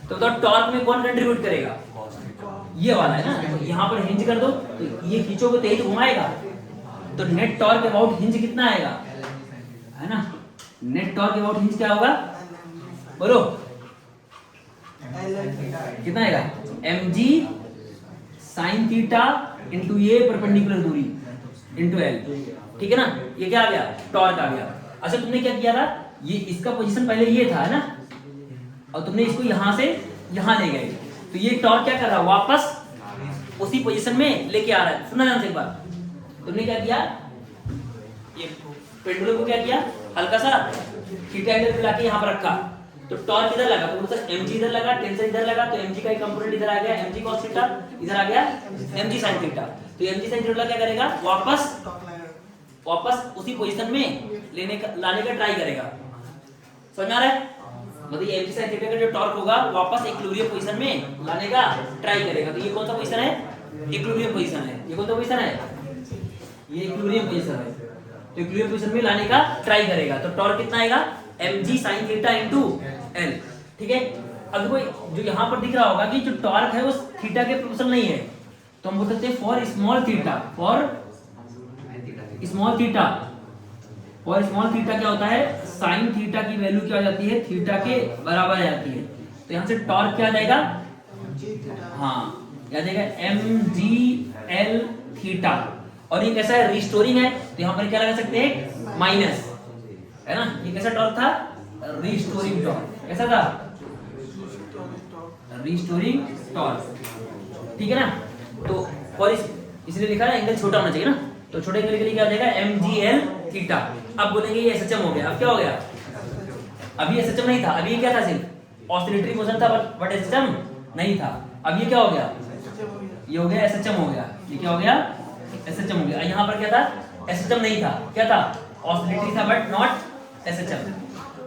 तो बताओ टॉर्क में कौन कंट्रीब्यूट करेगा, ये वाला है ना। तो यहाँ पर हिंज कर दो, तो ये खींचोगे तो यही तो घुमाएगा। तो नेट टॉर्क अबाउट हिंज कितना आएगा, है ना, नेट टॉर्क अबाउट हिंज क्या होगा, बोलो कितना आएगा, mg sin थीटा इंटू ये परपेंडिकुलर दूरी इंटू एल। ठीक है ना, ये क्या आ गया, टॉर्क आ गया। अच्छा तुमने क्या किया था, ये इसका पोजीशन पहले ये था, है ना, और तुमने इसको यहां से यहां ले गए, तो ये टॉर्क क्या कर रहा है, वापस उसी पोजीशन में लेके आ रहा है। सुना ध्यान से एक बार, तुमने क्या किया, ये पेंडुलम को क्या किया, हल्का सा थीटा एंगल पे लाके यहां पर रखा, तो टॉर्क इधर लगा, तो मतलब mg इधर लगा, टेंशन इधर लगा, तो mg का एक कंपोनेंट इधर आ गया, mg cos थीटा, इधर आ गया mg sin थीटा। तो mg sin थीटा क्या करेगा, वापस उसी पोजीशन में लाने का ट्राई करेगा। समझ में आ रहा है, मतलब ये mg sin थीटा का जो टॉर्क होगा वापस इक्विलिब्रियम पोजीशन में लाने का ट्राई करेगा। तो ये कौन सा पोजीशन है, इक्विलिब्रियम पोजीशन है। ये कौन सा पोजीशन है, ये इक्विलिब्रियम पोजीशन है। तो इक्विलिब्रियम पोजीशन में लाने का ट्राई करेगा। तो टॉर्क कितना आएगा, mg sin theta into l। ठीक है, अब देखो जो यहाँ पर दिख रहा होगा कि जो टॉर्क है वो थीटा के प्रोपोर्शनल नहीं है, तो हम बोल सकते हैं for small theta, for small theta, और स्मॉल थीटा क्या होता है, साइन थीटा की वैल्यू क्या आ जाती है, थीटा के बराबर आ जाती है। तो यहाँ से टॉर्क क्या आ जाएगा, हाँ क्या आ जाएगा, mgl थीटा। और ये कैसा है, रिस्टोरिंग है, तो यहाँ पर क्या लगा सकते हैं, माइनस, है ना। ये कैसा टॉर्क था, रिस्टोरिंग टॉर्क। कैसा था, रिस्टोरिंग टॉर्क। ठीक है ना, तो और इसलिए लिखा है एंगल छोटा होना चाहिए ना, तो छोटे एंगल के लिए क्या हो जाएगा, mgl थीटा। अब बोलेंगे ये SHM हो गया। अब क्या हो गया, अभी SHM नहीं था, अभी ये क्या था, सिर्फ ऑसिलेटरी मोशन था, बट SHM नहीं था। अब ये क्या हो गया, ये हो गया SHM हो गया। ये क्या हो गया, SHM हो गया। यहाँ पर क्या था, SHM नहीं था, क्या था, ऑसिलेटरी था बट नॉट SHM।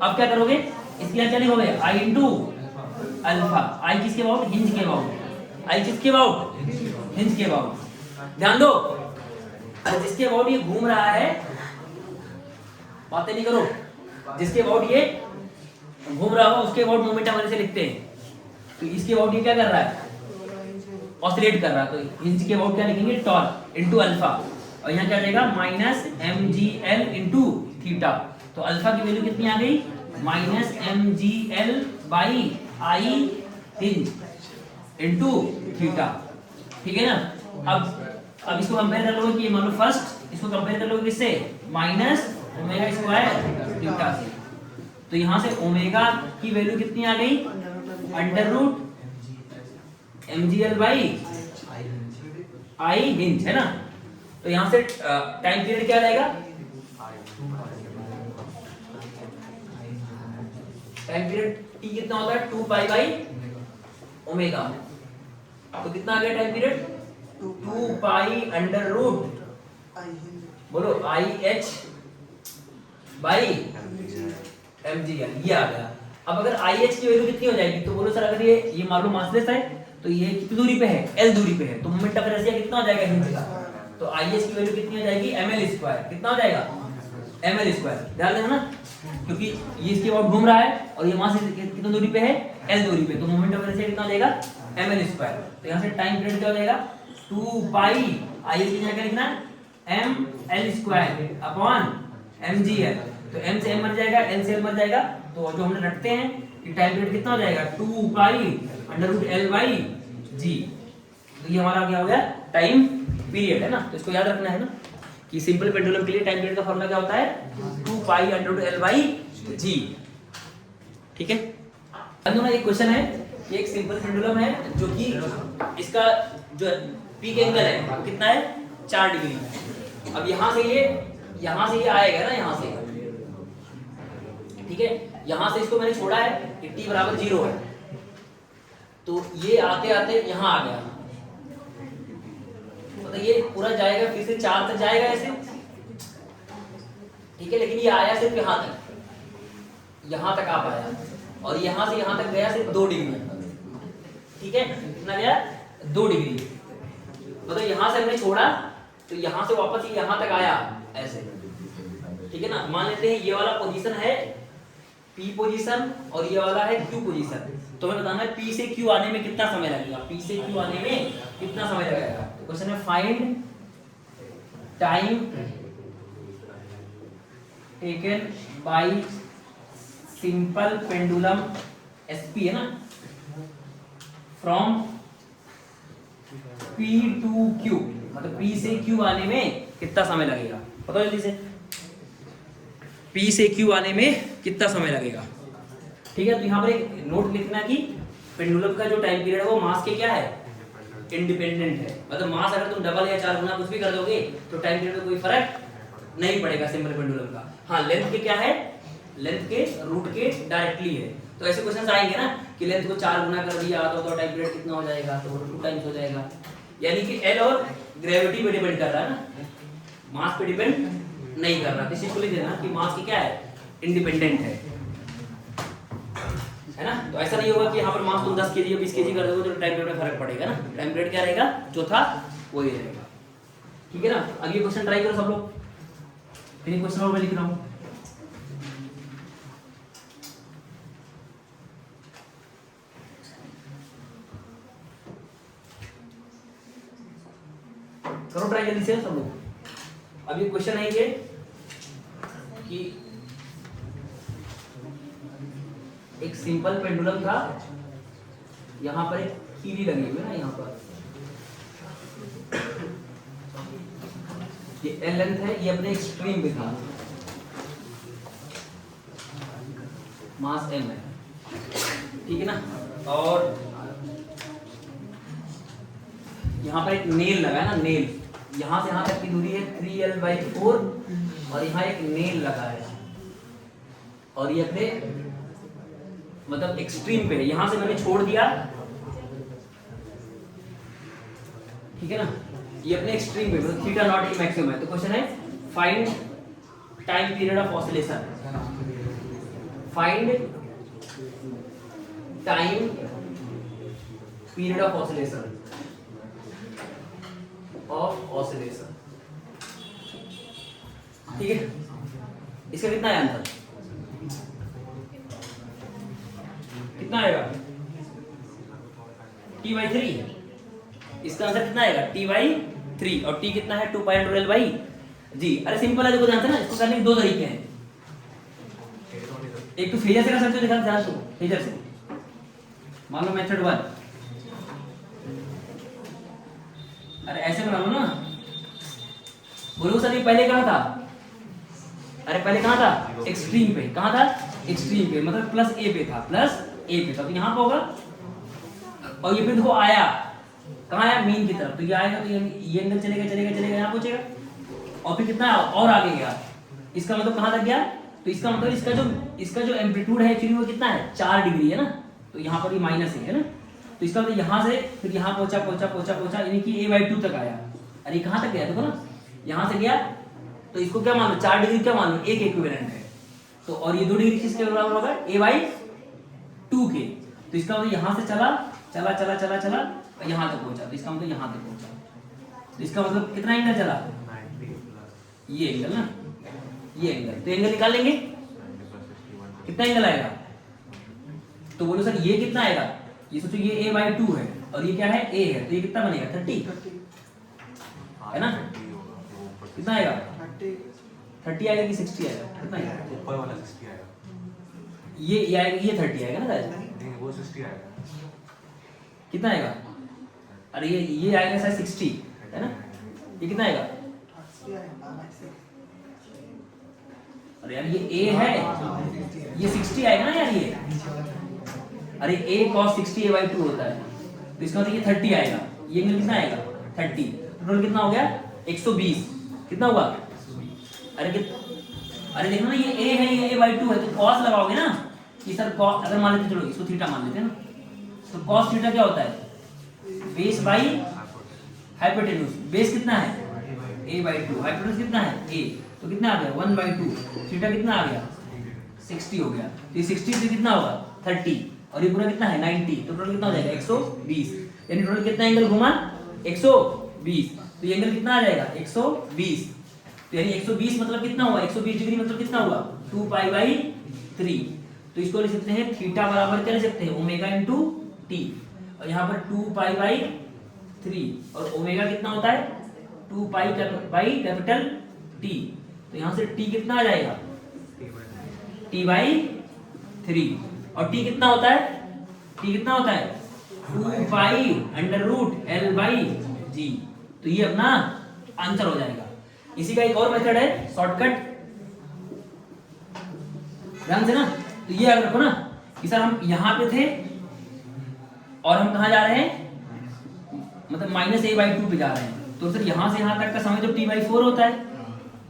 अब क्या करोगे, इसके यहाँ क्या लिखोगे, I इंटू अल्फा। I किसके अबाउट, हिंज के अबाउट। I किसके अबाउट, हिंज के अबाउट। ध्यान दो, अरे जिसके अबाउट ये घूम रहा है, बातें नहीं करो, जिसके अबाउट ये घूम रहा होगा उसके अबाउट मोमेंट हमारे से लिखते हैं। तो इसके अबाउट ये क्या कर रहा है, ऑसिलेट कर रहा है, तो हिंज के अबाउट क्या लिखेंगे, टॉर्क इंटू अल्फा, और यहाँ क्या जाएगा, माइनस mgl इंटू थीटा। तो अल्फा की वैल्यू कितनी आ गई, minus mgl by I hinge into theta. ठीक है ना। अब इसको कंपेयर कर लो कि ये मान लो फर्स्ट, इसको कंपेयर कर लो किससे, माइनस ओमेगा स्क्वायर थीटा से। तो यहाँ से ओमेगा की वैल्यू कितनी आ गई, under root mgl by I hinge, है ना। तो यहाँ से टाइम पीरियड क्या रहेगा, टाइम पीरियड t कितना होता है, 2 पाई बाई ओमेगा। तो कितना आ गया time period, 2 pi under root, बोलो आई एच बाई mgl, ये आ गया। अब अगर आई एच की वैल्यू कितनी हो जाएगी, तो बोलो सर अगर ये मान लो मासलेस है, तो ये कितनी दूरी पे है, l दूरी पे है, तो मोमेंट ऑफ इनर्शिया कितना हो जाएगा हिंज का, तो आई एच की वैल्यू कितनी हो जाएगी, ml स्क्वायर। कितना हो जाएगा, ml स्क्वायर। ध्यान देना ना, क्योंकि ये इसके अबाउट घूम रहा है और ये वहां से कितनी दूरी पे है, l दूरी पे, तो मोमेंट ऑफ इनर्शिया कितना हो जाएगा, ml स्क्वायर। तो यहाँ से टाइम पीरियड क्या हो जाएगा, 2 पाई आई एच की जगह लिखना ml स्क्वायर अपॉन mgl। तो m से m मर जाएगा, n से l मर जाएगा, तो जो हमने रखते हैं कि टाइम पीरियड कितना हो जाएगा 2 pi under root l by g. तो ये हमारा क्या हो गया टाइम पीरियड है ना। तो इसको याद रखना है ना कि सिंपल पेंडुलम के लिए टाइम पीरियड का फॉर्मूला क्या होता है 2 pi under root l by g. ठीक है, अब ना एक क्वेश्चन है, ये एक सिंपल पेंडुलम है जो कि इसका जो पीक एंगल है वो कितना है 4 डिग्री। अब यहाँ से ये आएगा ना, यहाँ से, ठीक है, यहाँ से इसको मैंने छोड़ा है कि t बराबर 0 है, तो ये आते आते यहाँ आ गया, मतलब ये पूरा जाएगा फिर से 4 तक जाएगा ऐसे, ठीक है, लेकिन ये आया सिर्फ यहाँ तक आ पाया, और यहाँ से यहाँ तक गया सिर्फ 2 डिग्री, ठीक है, कितना गया 2 डिग्री, मतलब यहाँ से हमने छोड़ा तो यहाँ से वापस ये यहाँ तक आया ऐसे, ठीक है ना। मान लेते हैं ये वाला पोजीशन है P पोजीशन और ये वाला है Q पोजीशन, तो हमें बताना है P से Q आने में कितना समय लगेगा, P से Q आने में कितना समय लगेगा। तो क्वेश्चन है find time taken by simple pendulum SP है ना फ्रॉम P टू Q, मतलब P से Q आने में कितना समय लगेगा, बताओ जल्दी से, P से Q आने में कितना समय लगेगा। ठीक है, तो यहाँ पर एक नोट लिखना कि पेंडुलम का जो टाइम पीरियड है वो मास के क्या है इंडिपेंडेंट है, मतलब मास अगर तुम डबल या 4 गुना कुछ भी कर दोगे तो टाइम पीरियड में कोई फर्क नहीं पड़ेगा सिंपल पेंडुलम का। हाँ, लेंथ के क्या है, लेंथ के रूट के डायरेक्टली है, तो ऐसे क्वेश्चंस आएंगे ना कि लेंथ को 4 गुना कर दिया तो टाइम पीरियड कितना हो जाएगा, तो 2 टाइम्स हो जाएगा, यानी कि L और ग्रेविटी पे डिपेंड कर रहा है ना, मास पे डिपेंड नहीं कर रहा। तो इसी को लिख देना कि मास की क्या है इंडिपेंडेंट है ना। तो ऐसा नहीं होगा कि यहाँ पर मास तुम 10 केजी या 20 केजी कर दोगे तो टाइम पीरियड में फर्क पड़ेगा ना, टाइम पीरियड क्या रहेगा जो था वही रहेगा, ठीक है ना। अगली क्वेश्चन ट्राई करो सब लोग, फिर क्वेश्चन और मैं लिख रहा हूँ। करो ट्राई जल्दी से सब लोग। अभी क्वेश्चन है ये कि एक सिंपल पेंडुलम था, यहाँ पर एक कीली लगी हुई है ना, यहाँ पर ये L लेंथ है, ये अपने एक्सट्रीम पे था, मास M है, ठीक है ना, और यहाँ पर एक नेल लगा है ना, नेल, यहाँ से यहाँ तक की दूरी है 3L/4 और यहाँ एक नेल लगा है और ये अपने मतलब एक्सट्रीम पे है, यहाँ से मैंने छोड़ दिया, ठीक है ना, ये अपने एक्सट्रीम पे मतलब थीटा नॉट ई मैक्सिमम है। तो क्वेश्चन है find time period of oscillation, find time period of oscillation ठीक है। इसका कितना है आंसर, कितना आएगा T/3, इसका आंसर कितना आएगा T/3 और T कितना है 2 पाई अंडर L बाई जी। अरे सिंपल है, देखो ध्यान से ना, इसको करने के 2 तरीके हैं, एक तो फेजर से कर सकते हो, देखा ध्यान से फेजर से, मान लो मेथड 1, अरे ऐसे बना लो ना, बोलो सर ये पहले कहाँ था, अरे पहले कहाँ था एक्सट्रीम पे, कहाँ था एक्सट्रीम पे, मतलब प्लस A पे था, प्लस A पे था, तो यहाँ पे होगा, और ये फिर देखो आया कहाँ आया मीन की तरफ, तो ये आएगा तो ये एंगल चलेगा यहाँ पहुंचेगा, और फिर कितना और आगे गया, इसका मतलब कहाँ तक गया, तो इसका मतलब इसका जो एम्पलीट्यूड है एक्चुअली वो कितना है 4 डिग्री है ना, तो यहाँ पर ये माइनस है ना, तो इसका मतलब यहाँ से फिर यहाँ पहुंचा यानी कि A/2 तक आया, अरे कहाँ तक गया देखो ना, यहाँ से गया, तो इसको क्या मान लो 4 डिग्री क्या मान लो एक इक्विवेलेंट है, तो और ये 2 डिग्री किसके बराबर होगा A/2 के, तो इसका मतलब यहाँ से चला यहाँ तक पहुंचा, तो इसका मतलब यहाँ तक पहुंचा, तो इसका मतलब कितना एंगल चला, ये एंगल ना, ये एंगल, तो एंगल निकाल लेंगे कितना एंगल आएगा, तो बोलो सर ये कितना आएगा, ये सोचो ये A/2 है और ये क्या है A है, तो ये कितना बनेगा 30 है ना, कितना आएगा 30 आएगा कि 60 आएगा? कितना आएगा? ऊपर वाला 60 आएगा। ये आएगा, ये 30 आएगा ना शायद? नहीं वो 60 आएगा। कितना आएगा? अरे ये आएगा शायद 60 है ना? ये कितना आएगा? अरे यार ये A है, ये 60 आएगा ना यार ये। अरे A cos 60 A/2 होता है, तो इसका मतलब ये 30 आएगा। ये एंगल कितना आएगा? 30। टोटल कितना हो गया? 120। कितना हुआ? अरे देखो ना ये A है, ये A/2 है, तो cos लगाओगे ना कि सर cos, अगर मान लेते, चलो इसको थीटा मान लेते हैं ना, तो cos थीटा क्या होता है? Base by hypotenuse. बेस कितना है? A/2। हाइपोटेन्यूज कितना है? A। तो कितना आ गया? 1/2। थीटा कितना आ गया? 60 हो गया। तो ये 60 से कितना होगा? 30, और ये पूरा कितना है? 90। तो टोटल कितना हो जाएगा? 120। यानी टोटल कितना एंगल घुमा? 120। तो ये एंगल कितना आ जाएगा? 120। तो यानी 120 मतलब कितना हुआ? 120 डिग्री मतलब कितना हुआ? 2π/3। तो इसको लिख सकते हैं थीटा बराबर क्या लिख सकते हैं? Omega into T. और यहाँ पर 2π/3, और ओमेगा कितना होता है? 2π/कैपिटल टी। तो यहाँ से टी कितना आ जाएगा? t/3। और टी कितना होता है? टी कितना होता है? 2π√L/g। तो ये अपना आंसर हो जाएगा। इसी का एक और मेथड है शॉर्टकट, ध्यान से ना। तो ये अगर रखो ना कि सर हम यहाँ पे थे और हम कहाँ जा रहे हैं? मतलब -A/2 पे जा रहे हैं, तो सर यहाँ से यहाँ तक का समय तो t/4 होता है।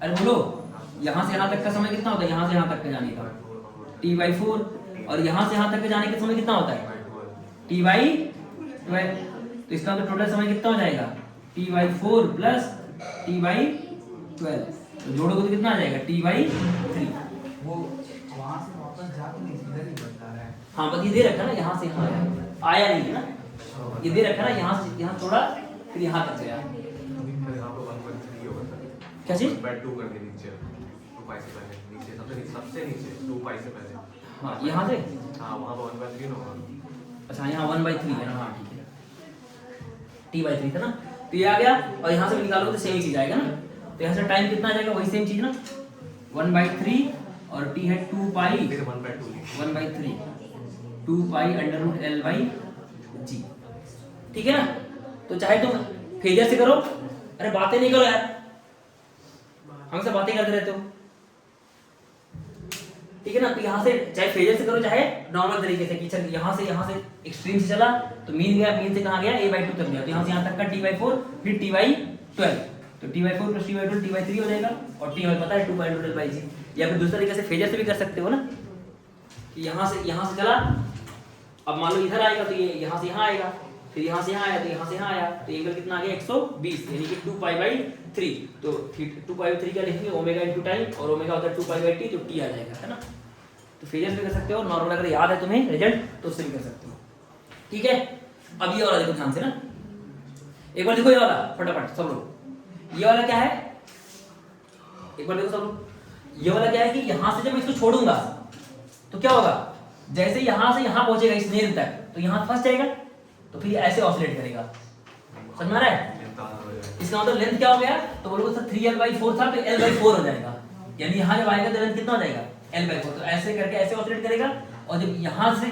अरे बोलो, यहाँ से यहाँ तक का समय कितना होता है? यहाँ से यहाँ तक का जाने का t/4, और यहाँ से यहाँ तक के जाने का समय कितना होता है? t/12। तो इसका तो टोटल समय कितना हो जाएगा? t/4 plus t/12। तो जोड़ोगे तो कितना आ जाएगा? t/3। वो वहां से वापस जाके नहीं, इधर ही बदला रहा है। हाँ बस ये दे रखा ना, यहाँ से यहाँ आया नहीं है ना, ये दे रखा ना, यहाँ से यहाँ थोड़ा, फिर यहाँ तक गया। यहाँ पे 1/3 होगा सर। क्या चीज? 2 करके नीचे 2π से पहले, नीचे सबसे नीचे 2π से पहले। हाँ यहाँ से, हाँ वहाँ पे 1/3 होगा। अच्छा यहाँ 1/3 है ना? हाँ ठीक है, t/3 था ना। तो ये आ गया, और यहाँ से भी निकालो तो सेम ही चीज आएगा ना। तो यहाँ से टाइम कितना आ जाएगा? वही सेम चीज ना, 1/3, और t है 2π, फिर 1/2 लिखिए। 1/3 2π√L/g। ठीक है ना? तो चाहे तुम फेजर से करो, अरे बातें नहीं करो यार, हमसे बातें करते रहते हो, ठीक है ना? तो यहाँ से चाहे फेजर से करो, चाहे नॉर्मल तरीके से कि चल यहाँ से एक्सट्रीम से चला तो मीन गया, मीन से कहाँ गया? A/2 तक गया। तो यहाँ से यहाँ तक का t/4, फिर t/12। तो t/4 प्लस t/12 t/3 हो जाएगा, और t हमें पता है 2π√L/g। या फिर दूसरे तरीके से फेजर से भी कर सकते हो ना, कि यहाँ से चला, अब मान लो इधर आएगा तो ये यहाँ से यहाँ आएगा, फिर यहाँ से यहाँ आया तो यहाँ से यहाँ आया, तो एंगल कितना आ गया? 120, यानी कि 2π/3। तो 2π/3 क्या लिखेंगे? ओमेगा इंटू टाइम, और ओमेगा होता है 2π/t, तो t आ जाएगा, है ना? तो फेजर भी कर सकते हो, नॉर्मल अगर याद है तुम्हें रिजल्ट तो उससे भी कर सकते हो। ठीक है, अब ये वाला देखो ध्यान से ना, एक बार देखो ये वाला फटाफट सब लोग। ये वाला क्या है? एक बार देखो सब लोग, ये वाला क्या है कि यहाँ से जब मैं इसको छोड़ूंगा तो क्या होगा? जैसे यहाँ से यहाँ पहुंचेगा इस नेल तक, तो यहाँ फंस जाएगा, तो फिर ऐसे ऑसिलेट करेगा। समझ में आ रहा है? इसका मतलब लेंथ क्या हो गया? तो बोलोगे सर 3L/4 था, तो L/4 हो जाएगा, यानी यहाँ जब आएगा तो लेंथ कितना हो जाएगा? L/4। तो ऐसे करके ऐसे ऑसिलेट करेगा, और जब यहाँ से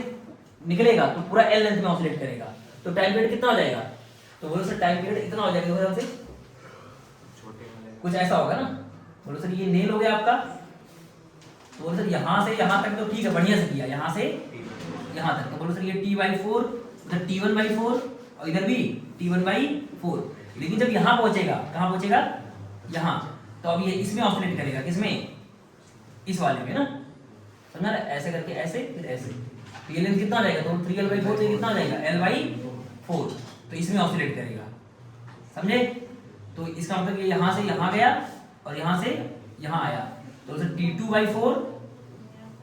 निकलेगा तो पूरा L लेंथ में ऑसिलेट करेगा। तो टाइम पीरियड कितना हो जाएगा? तो बोलो सर टाइम पीरियड इतना हो जाएगा, देखो से कुछ ऐसा होगा ना। बोलो सर ये नेल हो गया आपका, तो बोलो सर यहाँ से यहाँ तक तो ठीक है, बढ़िया से किया, यहाँ से यहाँ तक। तो बोलो सर ये t/4, उधर t1/4, और इधर भी t1/4। लेकिन जब यहाँ पहुंचेगा, कहाँ पहुंचेगा? यहाँ, तो अब ये इसमें ऑसिलेट करेगा, किसमें? इस वाले में ना, समझा ना? ऐसे करके ऐसे, फिर ऐसे, तो ये लेंथ कितना आ जाएगा? तो 3L/4 से कितना आ जाएगा? L/4। तो इसमें ऑसिलेट करेगा, समझे? तो इसका मतलब ये यहाँ से यहाँ गया, और यहाँ से यहाँ आया, तो उसे t2/4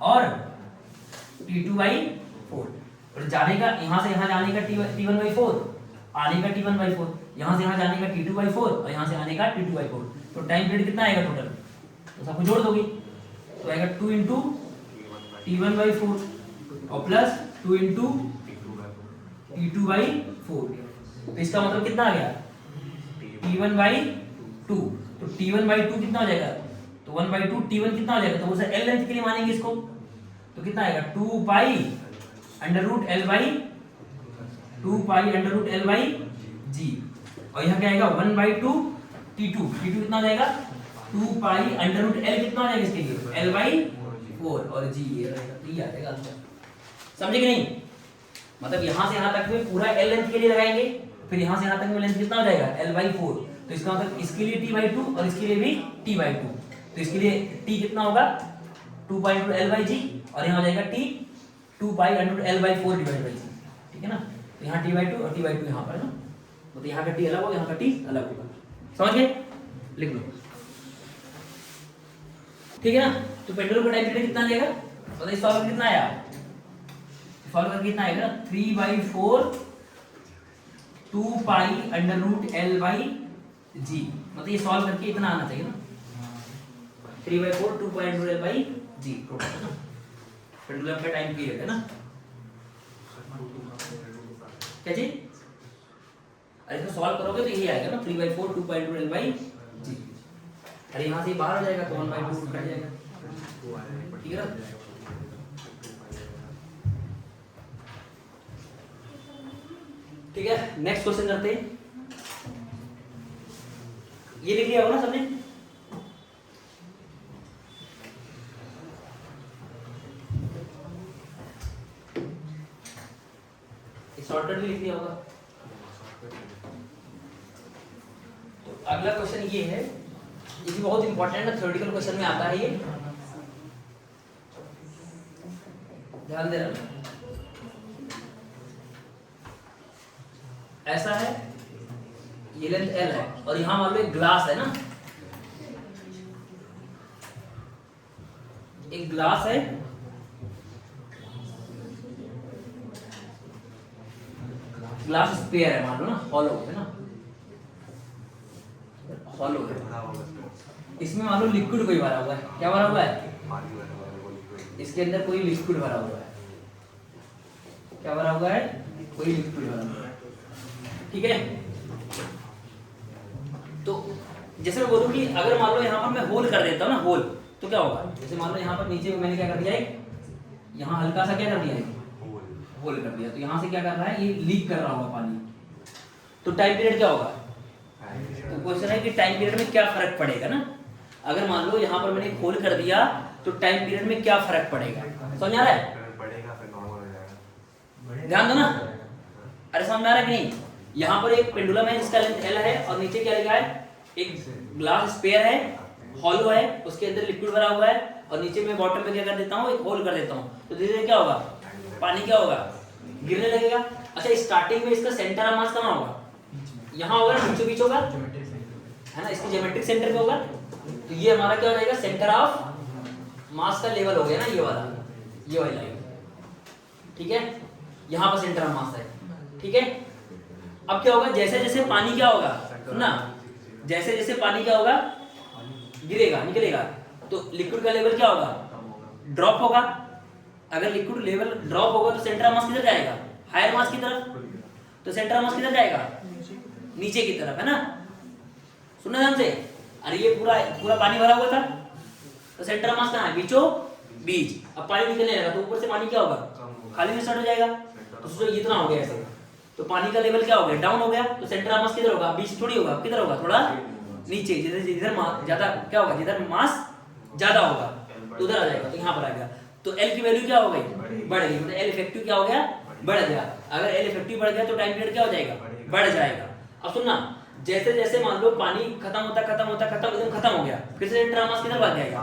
और t2/4, और जाने का यहाँ से यहाँ जाने का t1/4, आने का t1/4, यहाँ से यहाँ जाने का t2/4, और यहाँ से आने का t2/4। तो टाइम पीरियड कितना आएगा टोटल? तो सबको जोड़ दोगे तो आएगा 2 × t1/4 और प्लस 2 × t2/4। तो इसका मतलब कितना आ गया? t1/2। तो t1/2 कितना हो जाएगा? तो तो 1/2 T1 कितना हो जाएगा, तो वो सर L लेंथ के लिए मानेंगे इसको, तो कितना आएगा 2 pi under root L by G, और यहाँ क्या आएगा 1/2 T2 कितना हो जाएगा 2 पाई अंडर रूट L कितना हो जाएगा इसके लिए L/4 और G ये रहेगा, तो ये आ जाएगा आंसर। समझे कि नहीं, मतलब यहाँ से यहाँ तक में पूरा L लेंथ के लिए लगाएंगे, फिर यहाँ से यहाँ तक में लेंथ कितना हो जाएगा L/4, तो इसका मतलब इसके लिए T/2 और इसके लिए भी T/2, तो इसके लिए T कितना होगा 2/L/G और यहाँ हो जाएगा T 2π/L/4 divide by G, ठीक है ना, तो यहाँ T/2 और T/2 यहाँ पर है ना, मतलब यहाँ का T अलग होगा, यहाँ का T अलग होगा, समझ गए, लिख लो, ठीक है ना। तो पेंडुलम का टाइम पीरियड कितना आएगा, बताइए सॉल्व करके कितना आया, सॉल्व करके कितना आएगा 3/4 2π/L/G, मतलब ये सॉल्व करके इतना आना चाहिए ना, 3/4 2π/L/G टोटल है ना, पेंडुलम का टाइम पीरियड है ना, क्या जी, अरे इसको सॉल्व करोगे तो यही आएगा ना 3/4 2π/L/G, अरे यहाँ से बाहर आ जाएगा तो 1/2 कट जाएगा, ठीक है ना। ठीक है, नेक्स्ट क्वेश्चन करते हैं, ये लिख लिया होगा ना सबने, शॉर्टकट भी लिख लिया होगा। तो अगला क्वेश्चन ये है, ये भी बहुत इंपॉर्टेंट है, थ्योरेटिकल क्वेश्चन में आता है ये, ध्यान दे रहा, ऐसा है, ये लेंथ L है और यहां मान लो एक ग्लास है ना, एक ग्लास है, ग्लास स्फीयर है मान लो ना, हॉलो है ना, हॉलो है, इसमें मान लो लिक्विड कोई भरा हुआ है, क्या भरा हुआ है, इसके अंदर कोई लिक्विड भरा हुआ है, क्या भरा हुआ है, कोई लिक्विड भरा हुआ है, ठीक है। तो जैसे मैं बोलूं कि अगर मान लो यहाँ पर मैं होल कर देता हूँ ना, होल, तो क्या होगा, जैसे मान लो यहाँ पर नीचे मैंने क्या कर दिया है, यहाँ हल्का सा क्या कर दिया है, होल कर दिया, तो यहाँ से क्या कर रहा है, ये लीक कर रहा होगा पानी, तो टाइम पीरियड क्या होगा, तो क्वेश्चन है कि टाइम पीरियड में क्या फर्क पड़ेगा ना, अगर मान लो यहाँ पर मैंने होल कर दिया तो टाइम पीरियड में क्या फर्क पड़ेगा, समझ आ रहा है, ध्यान दो ना, अरे समझ आ रहा है कि नहीं, यहाँ पर एक पेंडुलम है जिसका लेंथ L है और नीचे क्या लिखा है, एक ग्लास स्फीयर है, हॉलो है, उसके अंदर लिक्विड भरा हुआ है और नीचे मैं बॉटम में क्या कर देता हूँ, एक होल कर देता हूँ, तो धीरे धीरे क्या होगा, पानी क्या होगा, गिरने लगेगा। अच्छा, स्टार्टिंग में इसका सेंटर ऑफ मास कहाँ होगा, यहाँ होगा ना, बीचों बीच होगा है ना, इसकी ज्योमेट्रिक सेंटर पे होगा, तो ये हमारा क्या हो जाएगा, सेंटर ऑफ मास का लेवल हो गया ना, ये वाला, ये वाली लाइन, ठीक है, यहाँ पर सेंटर ऑफ मास है, ठीक है। अब क्या होगा, जैसे जैसे पानी क्या होगा ना, जैसे जैसे पानी क्या होगा, गिरेगा, निकलेगा, तो लिक्विड का लेवल क्या होगा, ड्रॉप होगा, अगर लिक्विड लेवल ड्रॉप होगा तो सेंटर ऑफ मास किधर जाएगा, हायर मास की तरफ, तो सेंटर ऑफ मास किधर जाएगा, नीचे की तरफ, है ना, सुनना ध्यान से, अरे ये पूरा पूरा पानी भरा हुआ था, तो सेंटर ऑफ मास कहाँ है, बीचों बीच, अब पानी निकलने लगा तो ऊपर से पानी क्या होगा, खाली में स्टार्ट हो जाएगा, तो सोचो इतना हो गया ऐसे, तो पानी का लेवल क्या हो गया, डाउन हो गया, तो सेंटर ऑफ मास किधर होगा, बीच थोड़ी होगा, किधर होगा, थोड़ा नीचे, जिधर ज्यादा क्या होगा, जिधर मास ज्यादा होगा तो उधर आ जाएगा, तो यहाँ पर आ गया, तो L की वैल्यू क्या हो गई, बढ़ गई, मतलब L इफेक्टिव क्या हो गया, बढ़ गया, अगर L इफेक्टिव बढ़ गया तो टाइम पीरियड क्या हो जाएगा, बढ़ जाएगा। अब सुनना, जैसे जैसे मान लो पानी खत्म होता एकदम खत्म हो गया, फिर से सेंटर ऑफ मास किधर भाग जाएगा,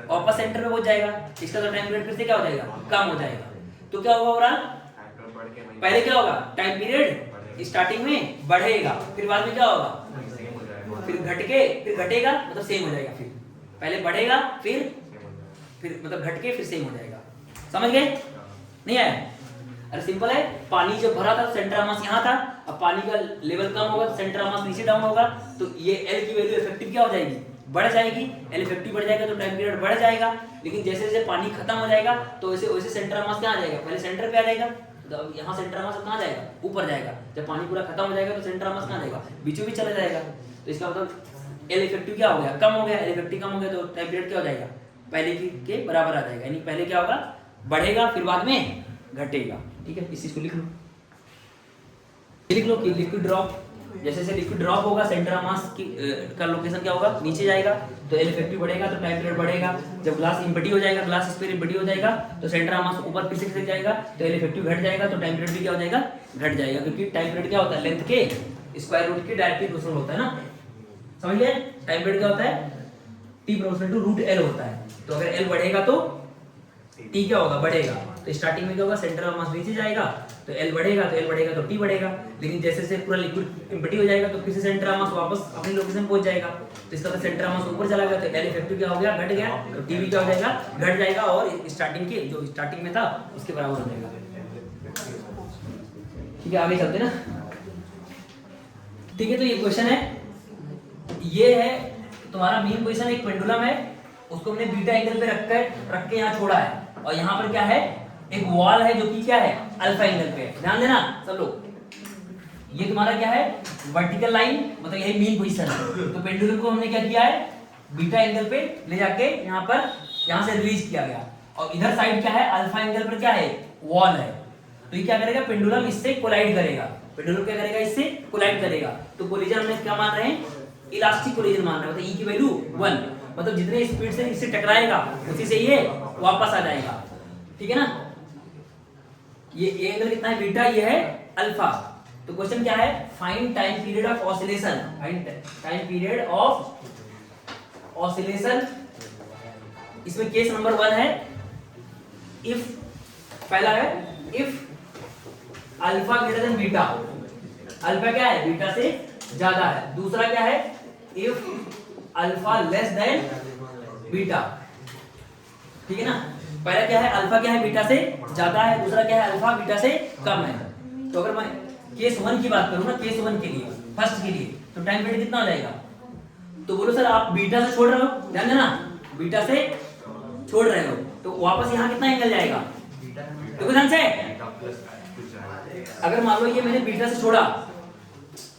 वापस सेंटर पे पहुंच जाएगा, इसका तो टाइम पीरियड फिर से क्या हो जाएगा, कम हो जाएगा, तो क्या होगा ओवरऑल, पहले क्या होगा, टाइम पीरियड स्टार्टिंग में बढ़ेगा, फिर बाद में क्या होगा, फिर घट के फिर घटेगा, मतलब सेम हो जाएगा, फिर पहले बढ़ेगा, फिर मतलब घट के फिर सेम हो जाएगा, समझ गए, नहीं आया, अरे सिंपल है, पानी जब भरा था सेंटर ऑफ मास यहाँ था, अब पानी का लेवल कम होगा तो सेंटर ऑफ मास नीचे डाउन होगा, तो ये L की वैल्यू इफेक्टिव क्या हो जाएगी, बढ़ जाएगी, L इफेक्टिव बढ़ जाएगा तो टाइम पीरियड बढ़ जाएगा, लेकिन जैसे जैसे पानी खत्म हो जाएगा तो वैसे वैसे सेंटर ऑफ मास कहाँ आ जाएगा, पहले सेंटर पे आ जाएगा, तो यहाँ सेंटर ऑफ मास कहाँ जाएगा, ऊपर जाएगा, जब पानी पूरा खत्म हो जाएगा तो सेंटर ऑफ मास कहाँ जाएगा, बीचों बीच चला जाएगा, तो इसका मतलब एल इफेक्टिव क्या हो गया, कम हो गया, एल इफेक्टिव कम हो गया तो टाइम पीरियड क्या हो जाएगा, पहले के बराबर आ जाएगा, यानी पहले क्या होगा, बढ़ेगा, फिर बाद में घटेगा। ठीक है, इस चीज को लिख लो, लिख लो कि लिक्विड ड्रॉप, जैसे जैसे लिक्विड ड्रॉप होगा सेंटर ऑफ मास की का लोकेशन क्या होगा, नीचे जाएगा, तो एल इफेक्टिव बढ़ेगा तो टाइम पीरियड बढ़ेगा। जब ग्लास इम्पटी हो जाएगा, ग्लास स्फीयर इम्पटी हो जाएगा, तो सेंटर ऑफ मास ऊपर फिर से खिसक जाएगा, तो एल इफेक्टिव घट जाएगा, तो टाइम पीरियड भी क्या हो जाएगा, घट जाएगा, क्योंकि टाइम पीरियड क्या होता है, लेंथ के स्क्वायर रूट के डायरेक्टली प्रोपोर्शनल होता है ना, समझ गए। टाइम पीरियड क्या होता है, T proportional to root L होता है। तो अगर एल बढ़ेगा तो टी क्या होगा, बढ़ेगा। तो स्टार्टिंग में क्या होगा, सेंटर ऑफ मास नीचे जाएगा, तो एल बढ़ेगा, तो एल बढ़ेगा तो टी बढ़ेगा। लेकिन जैसे जैसे पूरा लिक्विड इम्पटी हो जाएगा, तो फिर से सेंटर ऑफ मास वापस अपनी लोकेशन पहुंच जाएगा, तो इसका सेंटर ऑफ मास ऊपर चला गया, तो एल इफेक्टिव क्या हो गया, घट गया, तो टी भी क्या हो जाएगा, घट जाएगा, और स्टार्टिंग के जो स्टार्टिंग में था उसके बराबर हो जाएगा। ठीक है, आगे चलते ना। ठीक है, तो ये क्वेश्चन है, ये है तुम्हारा मेन क्वेश्चन, एक पेंडुलम है, उसको हमने बीटा एंगल पे रख के यहाँ छोड़ा है, और यहाँ पर क्या है, एक वॉल है जो कि क्या है, अल्फा एंगल पे है। ध्यान देना सब लोग, ये तुम्हारा क्या है, वर्टिकल लाइन, मतलब यही मेन पोजीशन है। तो पेंडुलम को हमने क्या किया है, बीटा एंगल पे ले जाके यहाँ से रिलीज किया गया, और इधर साइड क्या है, अल्फा एंगल पर क्या है, वॉल है। तो ये क्या करेगा, पेंडुलम इससे कोलाइड करेगा, पेंडुलम क्या करेगा, इससे कोलाइड करेगा। तो कोलिजन हमने क्या मान रहे हैं, इलास्टिक कोलिजन मान रहे हैं, मतलब ई की वैल्यू 1, मतलब जितने स्पीड से इससे टकराएगा उसी से ये वापस आ जाएगा। ठीक है ना, ये एंगल कितना है, बीटा, ये है अल्फा। तो क्वेश्चन क्या है, find time period of oscillation, find time period of oscillation. इसमें केस नंबर 1 है, इफ, पहला है if alpha greater than beta, alpha क्या है, बीटा से ज्यादा है। दूसरा क्या है, if alpha less than beta. ठीक है ना, पहला क्या है, अल्फा क्या है, बीटा से ज्यादा है, दूसरा क्या है, अल्फा बीटा से कम है। तो अगर मैं केस 1 की बात करूं ना, केस 1 के लिए, फर्स्ट के लिए, तो टाइम पीरियड कितना हो जाएगा, तो बोलो सर आप बीटा से छोड़ रहे हो, ध्यान देना, बीटा से छोड़ रहे हो, तो वापस यहाँ कितना एंगल जाएगा, देखो ध्यान से, अगर मान लो ये मैंने बीटा से छोड़ा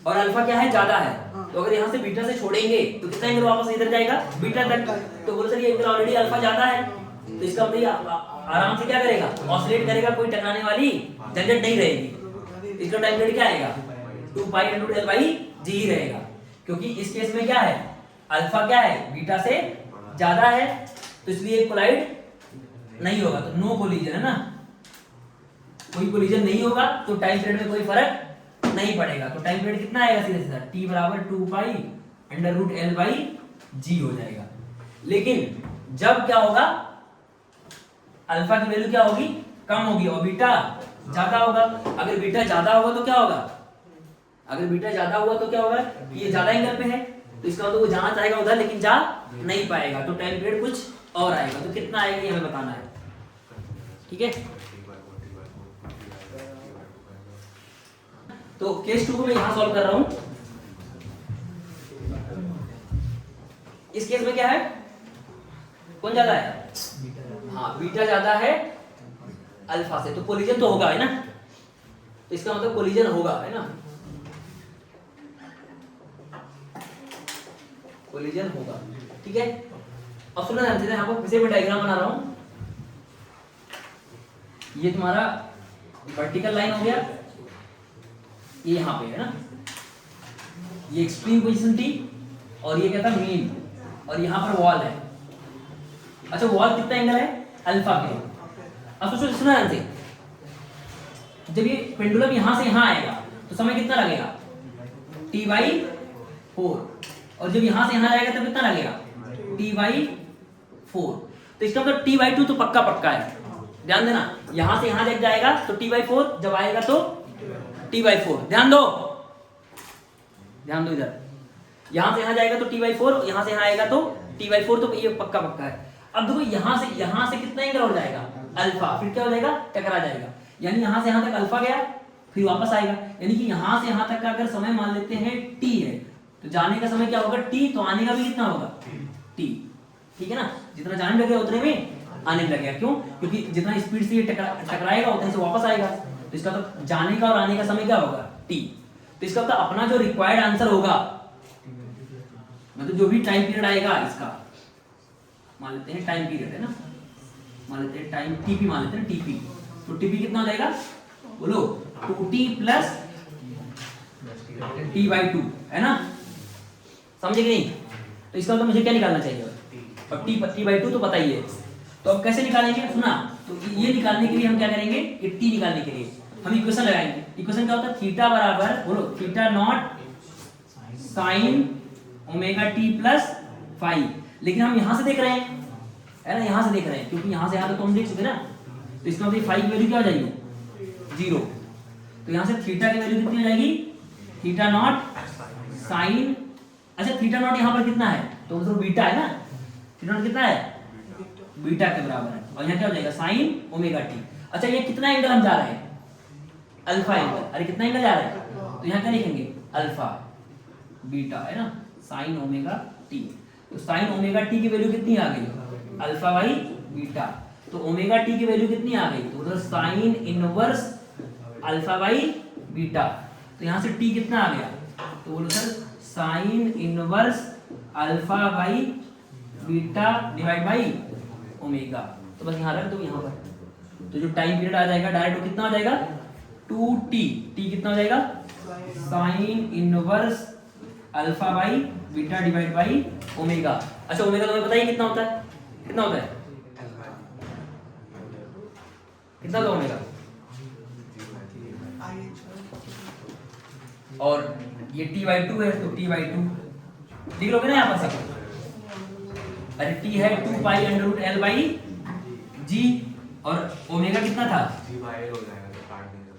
और अल्फा क्या है, ज्यादा है, तो अगर यहाँ से बीटा से छोड़ेंगे तो कितना एंगल वापस इधर जाएगा, बीटा तक। तो बोलो सर ये एंगल ऑलरेडी अल्फा ज्यादा है, तो इसका मतलब आराम से क्या करेगा, ऑसिलेट करेगा, कोई टकराने वाली झंझट नहीं रहेगी। इसका टाइम पीरियड क्या आएगा, 2 पाई × L/G ही रहेगा, क्योंकि इस केस में क्या है, अल्फा क्या है, बीटा से ज्यादा है, तो इसलिए कोलाइड नहीं होगा, तो नो कोलिजन है ना, कोई कोलिजन नहीं होगा, तो टाइम पीरियड में कोई फर्क नहीं पड़ेगा। तो टाइम पीरियड कितना आएगा, सीधा सीधा t बराबर 2 पाई √ L/G हो जाएगा। लेकिन जब क्या होगा, अल्फा की वैल्यू क्या होगी, कम होगी, और बीटा ज्यादा होगा। अगर बीटा ज्यादा होगा तो क्या होगा, अगर बीटा ज्यादा हुआ तो क्या होगा, ये ज्यादा एंगल पे है, तो इसका मतलब वो जाना चाहेगा उधर, लेकिन जा नहीं पाएगा, तो टाइम पीरियड कुछ और आएगा। तो कितना आएगा ये हमें बताना है। ठीक है, तो केस 2 को मैं यहां सॉल्व कर रहा हूं। इस केस में क्या है, कौन ज्यादा है, हाँ बीटा ज्यादा है अल्फा से, तो कोलिजन तो होगा, है ना, तो इसका मतलब कोलिजन होगा, है ना, कोलिजन होगा। ठीक है, अब सुनो ध्यान से, यहाँ पर फिर से मैं डायग्राम बना रहा हूं। ये तुम्हारा वर्टिकल लाइन हो गया, ये यहाँ पे है ना, ये एक्सट्रीम पोजीशन थी, और ये क्या था, मीन, और यहाँ पर वॉल है। अच्छा, वॉल कितना एंगल है, अल्फा के। अब सोचो, सुना ध्यान से, जब ये पेंडुलम यहाँ से यहाँ आएगा तो समय कितना लगेगा, t/4, और जब यहाँ से यहाँ जाएगा तब कितना लगेगा, t/4। तो इसका मतलब t/2 तो पक्का पक्का है, ध्यान देना, यहाँ से यहाँ जब जाएगा तो t/4, जब आएगा तो t/4। ध्यान दो इधर, यहाँ से यहाँ जाएगा तो t/4, यहाँ से यहाँ आएगा तो t/4, तो ये पक्का पक्का है। अब देखो यहाँ से कितना एंगल हो जाएगा, अल्फा, फिर क्या हो जाएगा, टकरा जाएगा, यानी यहाँ से यहाँ तक अल्फा गया, फिर वापस आएगा, यानी कि यहाँ से यहाँ तक का अगर समय मान लेते हैं t है, तो जाने का समय क्या होगा t, तो आने का भी कितना होगा t। ठीक है ना, जितना जाने लगेगा उतने में आने लगेगा, क्यों, क्योंकि जितना स्पीड से ये टकराएगा उतने से वापस आएगा, तो इसका तो जाने का और आने का समय क्या होगा t। तो इसका तो अपना जो रिक्वायर्ड आंसर होगा मतलब जो भी टाइम पीरियड आएगा इसका, मान लेते हैं टाइम पीरियड है ना, मान लेते हैं टाइम टीपी, मान लेते हैं टीपी, तो टीपी कितना हो जाएगा बोलो 2t प्लस t/2 है ना, समझे कि नहीं? तो इसका मतलब मुझे क्या निकालना चाहिए, अब t/2 तो पता ही है, तो अब कैसे निकालेंगे सुना, तो ये निकालने के लिए हम क्या करेंगे कि t निकालने के लिए हम इक्वेशन लगाएंगे। इक्वेशन क्या होता है, थीटा बराबर बोलो theta naught sine omega t plus five, लेकिन हम यहां से देख रहे हैं है ना, यहां से देख रहे हैं क्योंकि यहां से यहां तो हम देख चुके ना, तो इसका मतलब फाइव की वैल्यू क्या हो जाएगी 0, तो यहां से थीटा की वैल्यू कितनी हो जाएगी थीटा नॉट साइन, अच्छा थीटा नॉट यहाँ पर कितना है तो मतलब बीटा है ना, थीटा नॉट कितना है बीटा के बराबर है, और यहाँ क्या हो जाएगा साइन ओमेगा टी। अच्छा ये कितना एंगल हम जा रहे हैं अल्फा एंगल, अरे कितना एंगल जा रहे हैं, तो यहाँ क्या लिखेंगे अल्फा बीटा है ना साइन ओमेगा टी, तो साइन ओमेगा टी की वैल्यू कितनी आ गई अल्फा बाई बीटा, तो ओमेगा टी की वैल्यू कितनी आ गई तो उधर sign inverse alpha by beta, तो यहाँ से टी कितना आ गया तो बोलो sir sign inverse alpha by beta divide by omega, तो बस यहाँ रख दो यहाँ पर, तो जो टाइम पीरियड आ जाएगा डायरेक्ट कितना हो जाएगा 2t, t कितना हो जाएगा sign inverse alpha by beta divide by omega. अच्छा ओमेगा तुम्हें पता ही कितना होता है, कितना होता है, कितना होता है ओमेगा, और ये t/2 है तो t/2 लिख लोगे ना यहाँ पर सब, अरे t है 2 pi under root l by g, और ओमेगा कितना था हो जाएगा तो काट देंगे।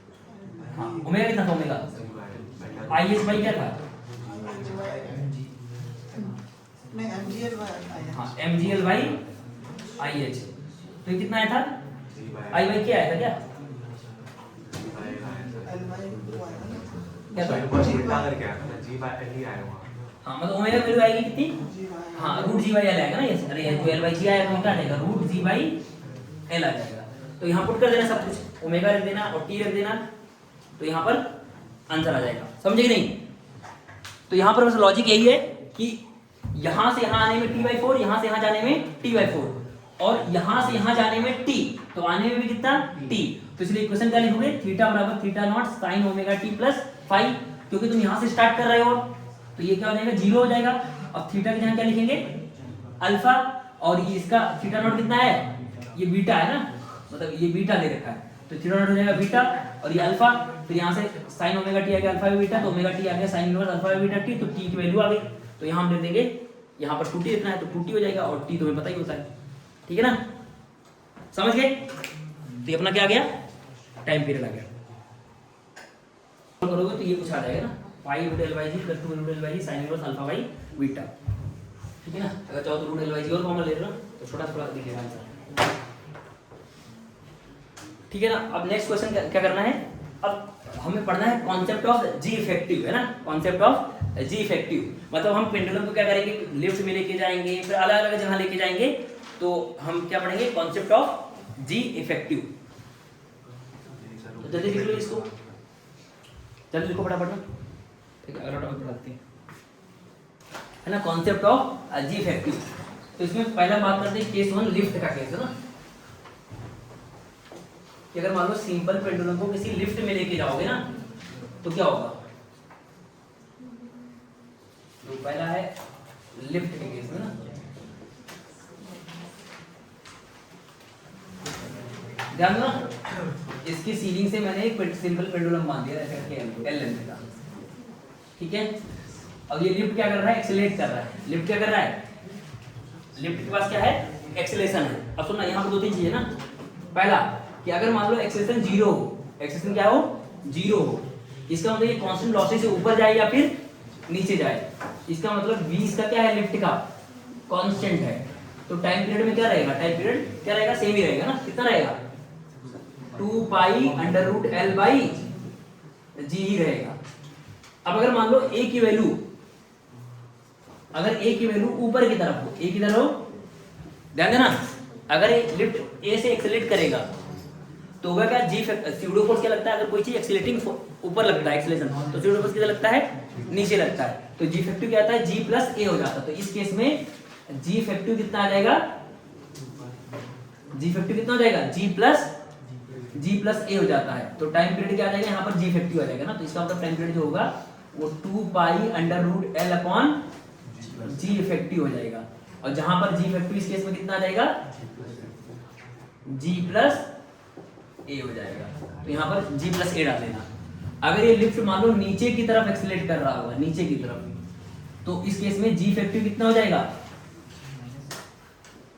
हाँ ओमेगा कितना था, ओमेगा IH बाई क्या था हाँ mgl बाई IH, तो ये कितना आया था I बाई क्या आया था क्या क्या था उल्टा करके आया था ना, g/l ही आया वहाँ। हाँ मतलब ओमेगा वैल्यू आएगी कितनी हाँ रूट जी बाई एल आएगा ना, ये अरे ये जो एल बाई जी आएगा तो क्या आ जाएगा रूट जी बाई एल आ जाएगा, तो यहाँ पुट कर देना सब कुछ, ओमेगा रख देना और टी रख देना, तो यहाँ पर आंसर आ जाएगा, समझे कि नहीं? तो यहाँ पर बस लॉजिक यही है कि यहाँ से यहाँ आने में t/4, यहाँ से यहाँ जाने में t/4, और यहाँ से यहाँ जाने में t, तो आने में भी कितना t, तो इसलिए इक्वेशन क्या लिखोगे थीटा बराबर theta naught sine omega t plus five, क्योंकि तुम यहाँ से स्टार्ट कर रहे हो तो ये क्या हो जाएगा 0 हो जाएगा, अब थीटा की जगह क्या लिखेंगे अल्फा, और ये इसका थीटा नॉट कितना है ये बीटा है ना, मतलब ये बीटा दे रखा है, तो थीटा नॉट हो जाएगा बीटा और ये अल्फा, फिर यहाँ से साइन ओमेगा टी आ गया अल्फा बाई बीटा, तो ओमेगा टी आ गया sign inverse alpha by beta T, तो टी की वैल्यू आ गई, तो यहाँ हम दे देंगे यहाँ पर 2t इतना है तो 2t हो जाएगा, और t तुम्हें पता ही होता है, ठीक है ना, समझ गए? तो ये अपना क्या आ गया टाइम पीरियड आ गया, करोगे तो ये कुछ आ जाएगा ना pi root L by G plus 2 root L by G sine inverse alpha by beta, ठीक है ना, अगर चाहो तो रूट एल बाई जी और कॉमन ले लो तो छोटा थोड़ा दिखेगा आंसर, ठीक है ना। अब नेक्स्ट क्वेश्चन क्या करना है, अब हमें पढ़ना है कॉन्सेप्ट ऑफ जी इफेक्टिव, है ना, कॉन्सेप्ट ऑफ जी इफेक्टिव, मतलब हम पेंडुलम को क्या करेंगे लिफ्ट में लेके जाएंगे, फिर अलग अलग जगह लेके जाएंगे, तो हम क्या पढ़ेंगे कॉन्सेप्ट ऑफ जी इफेक्टिव, तो जल्दी लिख लो इसको, जल्दी लिखो फटाफट ना, ठीक है, अगला टॉपिक पढ़ाते हैं, है ना, कॉन्सेप्ट ऑफ जी इफेक्टिव। तो इसमें पहला बात करते हैं केस 1 लिफ्ट का केस, है ना, कि अगर मान लो सिंपल पेंडुलम को किसी लिफ्ट में लेके जाओगे ना तो क्या होगा, तो पहला है लिफ्ट के केस में ना, ध्यान दो ना, इसकी सीलिंग से मैंने एक सिंपल पेंडुलम बांध दिया ऐसे करके एल लेंथ का, ठीक है, अब ये लिफ्ट क्या कर रहा है एक्सेलरेट कर रहा है, लिफ्ट क्या कर रहा है, लिफ्ट के पास क्या है एक्सेलरेशन है। अब सुनना यहाँ पर दो तीन चीजें ना, पहला कि अगर मान लो एक्सेलरेशन 0 हो, एक्सेलरेशन क्या हो 0 हो, इसका मतलब ये कांस्टेंट वेलोसिटी से ऊपर जाए या फिर नीचे जाए, इसका मतलब v इसका क्या है लिफ्ट का कांस्टेंट है, तो टाइम पीरियड में क्या रहेगा, टाइम पीरियड क्या रहेगा सेम ही रहेगा ना, कितना रहेगा 2 pi under root L by g ही रहेगा। अब अगर मान लो a की वैल्यू, अगर a की वैल्यू ऊपर की तरफ हो, a की तरफ हो, ध्यान देना, अगर लिफ्ट a से एक्सेलरेट करेगा तो होगा क्या, जी स्यूडो फोर्स क्या लगता है, अगर कोई चीज एक्सीलरेटिंग ऊपर लगता है एक्सीलरेशन, तो स्यूडो फोर्स किधर लगता है, नीचे लगता है। तो जी इफेक्टिव क्या आता है, जी प्लस ए हो जाता है। तो इस केस में जी इफेक्टिव कितना आ जाएगा, जी इफेक्टिव कितना हो जाएगा, जी प्लस ए हो जाता है। तो टाइम पीरियड क्या आ जाएगा, यहाँ पर जी इफेक्टिव आ जाएगा ना, तो इसका मतलब टाइम पीरियड जो होगा वो 2 pi under root l upon g effective हो जाएगा। और जहां पर जी इफेक्टिव इस केस में कितना आ जाएगा, जी प्लस ए हो जाएगा। तो यहाँ पर जी प्लस ए डाल देना। अगर ये लिफ्ट मान लो नीचे की तरफ एक्सीलरेट कर रहा होगा, नीचे की तरफ, तो इस केस में जी इफेक्टिव कितना हो जाएगा,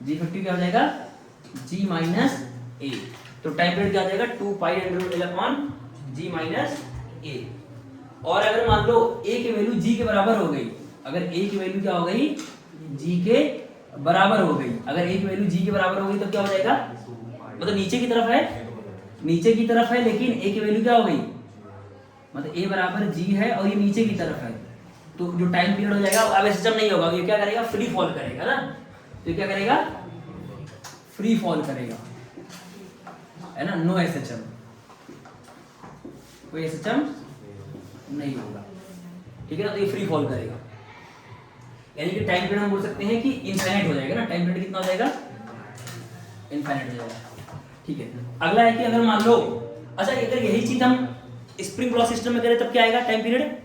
जी इफेक्टिव क्या हो जाएगा, जी माइनस ए। तो टाइम पीरियड क्या हो जाएगा, 2 pi under root l upon g minus a. और अगर मान लो ए की वैल्यू जी के बराबर हो गई, अगर ए की वैल्यू क्या हो गई, जी के बराबर हो गई, अगर ए की वैल्यू जी के बराबर हो गई तो क्या हो जाएगा, मतलब नीचे की तरफ है, नीचे की तरफ है, लेकिन ए की वैल्यू क्या हो गई, मतलब ए बराबर जी है और ये नीचे की तरफ है, तो जो टाइम पीरियड हो जाएगा अब सिस्टम नहीं होगा, ये क्या करेगा, फ्री फॉल करेगा ना। तो क्या करेगा, फ्री फॉल करेगा, है ना, नो एसएचएम, कोई एसएचएम नहीं होगा, ठीक है ना। तो ये फ्री फॉल करेगा, यानी कि टाइम पीरियड हम बोल सकते हैं कि इनफाइनाइट हो जाएगा ना, टाइम पीरियड कितना हो जाएगा, इनफाइनाइट हो जाएगा, ठीक है। अगला है कि अगर मान लो, अच्छा अगर यही चीज हम स्प्रिंग ब्लॉक सिस्टम में करें तब क्या आएगा, टाइम पीरियड,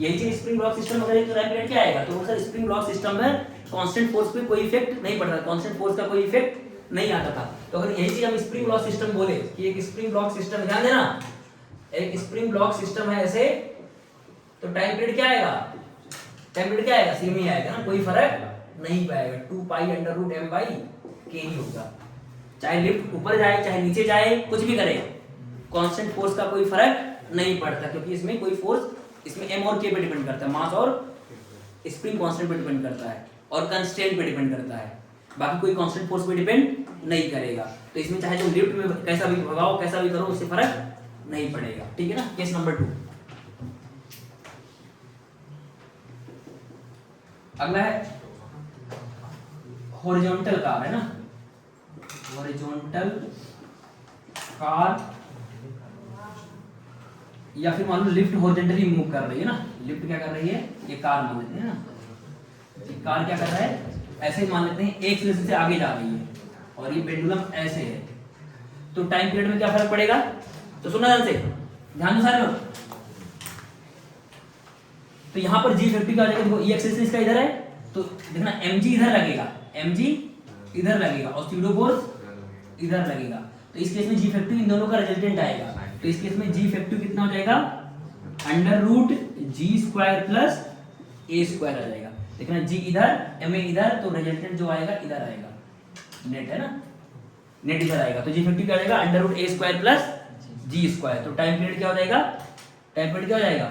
यही चीज स्प्रिंग ब्लॉक सिस्टम में करें तो टाइम पीरियड क्या आएगा। तो सर स्प्रिंग ब्लॉक सिस्टम में कांस्टेंट फोर्स पे कोई इफेक्ट नहीं पड़ता, कांस्टेंट फोर्स का कोई इफेक्ट नहीं आता था। तो अगर यही चीज हम स्प्रिंग ब्लॉक सिस्टम बोले कि एक स्प्रिंग ब्लॉक सिस्टम, ध्यान देना, एक स्प्रिंग ब्लॉक सिस्टम है ऐसे, तो टाइम पीरियड क्या आएगा, टाइम पीरियड क्या आएगा, सेम ही आएगा ना, कोई फर्क नहीं पाएगा, 2 pi under root M by K ही होगा। चाहे लिफ्ट ऊपर जाए चाहे नीचे जाए, कुछ भी करे, कांस्टेंट फोर्स का कोई फर्क नहीं पड़ता, क्योंकि इसमें कोई फोर्स, इसमें एम और के पे डिपेंड करता है, मास और स्प्रिंग कांस्टेंट पे डिपेंड करता है और कंस्ट्रेंट पे डिपेंड करता है, बाकी कोई कांस्टेंट फोर्स पे डिपेंड नहीं करेगा। तो इसमें चाहे तुम लिफ्ट में कैसा भी भगाओ, कैसा भी करो, उससे फर्क नहीं पड़ेगा, ठीक है ना। केस नंबर 2, अगला है हॉरिजॉन्टल कार, है ना, हॉरिजॉन्टल कार, या फिर मान लो लिफ्ट हॉरिजॉन्टली मूव कर रही है ना, लिफ्ट क्या कर रही है, ये कार मान लेते हैं ना, ये कार क्या कर रहा है, ऐसे ही मान लेते हैं, एक सिरे से आगे जा रही है और ये पेंडुलम ऐसे है, तो टाइम पीरियड में क्या फर्क पड़ेगा। तो सुनना ध्यान से, ध्यान दो सारे लोग। तो यहाँ पर जी इफेक्टिव क्या हो जाएगा, देखो ई एक्सिस इसका इधर है, तो देखना mg इधर लगेगा, mg इधर लगेगा और स्यूडो फोर्स इधर लगेगा। तो इस केस में जी इफेक्टिव इन दोनों का रिजल्टेंट आएगा। तो इस केस में जी इफेक्टिव कितना हो जाएगा, अंडर रूट जी स्क्वायर प्लस ए स्क्वायर आ जाएगा। देखना जी इधर, एम ए इधर, तो रिजल्टेंट जो आएगा इधर आएगा, नेट है ना, नेट इधर आएगा। तो जी इफेक्टिव क्या हो जाएगा, under root A square plus G square. तो टाइम पीरियड क्या हो जाएगा, टाइम पीरियड क्या हो जाएगा,